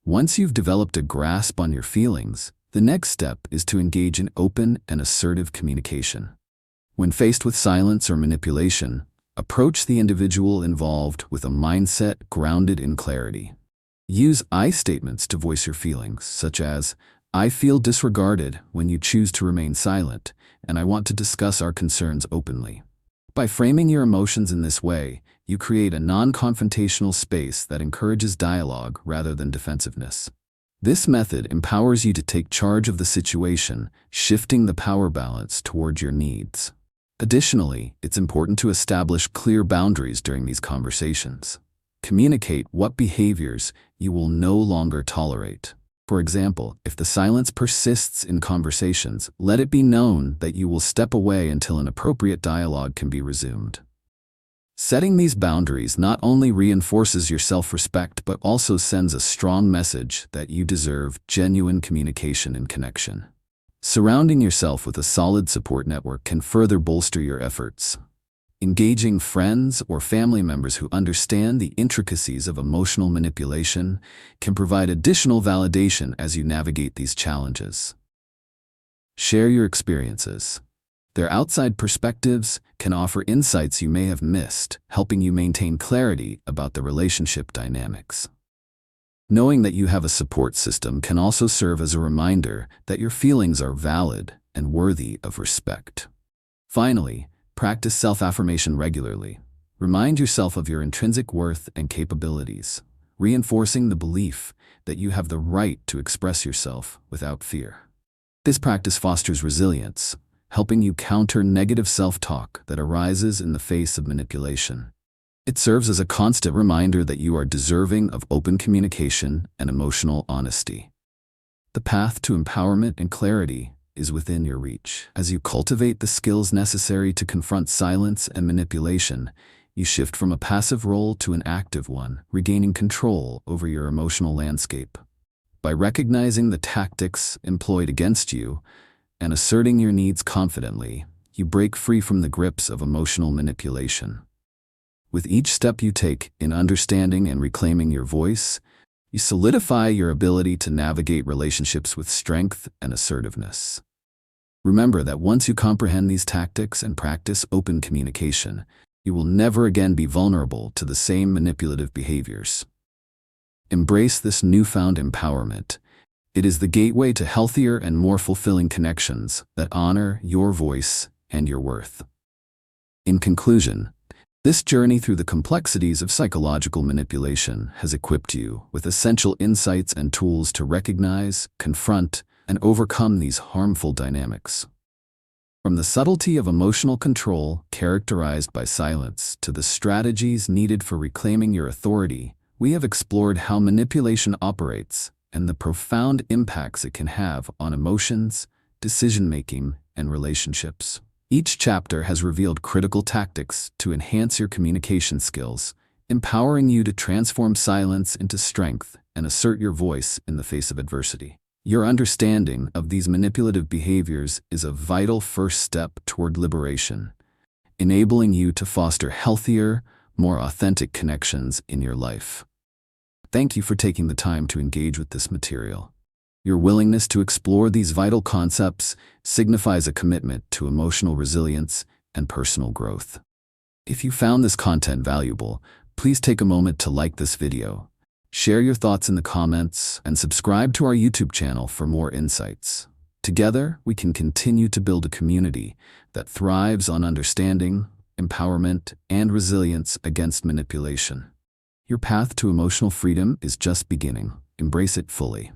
A: Once you've developed a grasp on your feelings, the next step is to engage in open and assertive communication. When faced with silence or manipulation, approach the individual involved with a mindset grounded in clarity. Use I statements to voice your feelings, such as, "I feel disregarded when you choose to remain silent, and I want to discuss our concerns openly." By framing your emotions in this way, you create a non-confrontational space that encourages dialogue rather than defensiveness. This method empowers you to take charge of the situation, shifting the power balance toward your needs. Additionally, it's important to establish clear boundaries during these conversations. Communicate what behaviors you will no longer tolerate. For example, if the silence persists in conversations, let it be known that you will step away until an appropriate dialogue can be resumed. Setting these boundaries not only reinforces your self-respect but also sends a strong message that you deserve genuine communication and connection. Surrounding yourself with a solid support network can further bolster your efforts. Engaging friends or family members who understand the intricacies of emotional manipulation can provide additional validation as you navigate these challenges. Share your experiences. Their outside perspectives can offer insights you may have missed, helping you maintain clarity about the relationship dynamics. Knowing that you have a support system can also serve as a reminder that your feelings are valid and worthy of respect. Finally, practice self-affirmation regularly. Remind yourself of your intrinsic worth and capabilities, reinforcing the belief that you have the right to express yourself without fear. This practice fosters resilience, helping you counter negative self-talk that arises in the face of manipulation. It serves as a constant reminder that you are deserving of open communication and emotional honesty. The path to empowerment and clarity is within your reach. As you cultivate the skills necessary to confront silence and manipulation, you shift from a passive role to an active one, regaining control over your emotional landscape. By recognizing the tactics employed against you and asserting your needs confidently, you break free from the grips of emotional manipulation. With each step you take in understanding and reclaiming your voice, you solidify your ability to navigate relationships with strength and assertiveness. Remember that once you comprehend these tactics and practice open communication, you will never again be vulnerable to the same manipulative behaviors. Embrace this newfound empowerment. It is the gateway to healthier and more fulfilling connections that honor your voice and your worth. In conclusion, this journey through the complexities of psychological manipulation has equipped you with essential insights and tools to recognize, confront, and overcome these harmful dynamics. From the subtlety of emotional control characterized by silence to the strategies needed for reclaiming your authority, we have explored how manipulation operates and the profound impacts it can have on emotions, decision-making, and relationships. Each chapter has revealed critical tactics to enhance your communication skills, empowering you to transform silence into strength and assert your voice in the face of adversity. Your understanding of these manipulative behaviors is a vital first step toward liberation, enabling you to foster healthier, more authentic connections in your life. Thank you for taking the time to engage with this material. Your willingness to explore these vital concepts signifies a commitment to emotional resilience and personal growth. If you found this content valuable, please take a moment to like this video, share your thoughts in the comments, and subscribe to our YouTube channel for more insights. Together, we can continue to build a community that thrives on understanding, empowerment, and resilience against manipulation. Your path to emotional freedom is just beginning. Embrace it fully.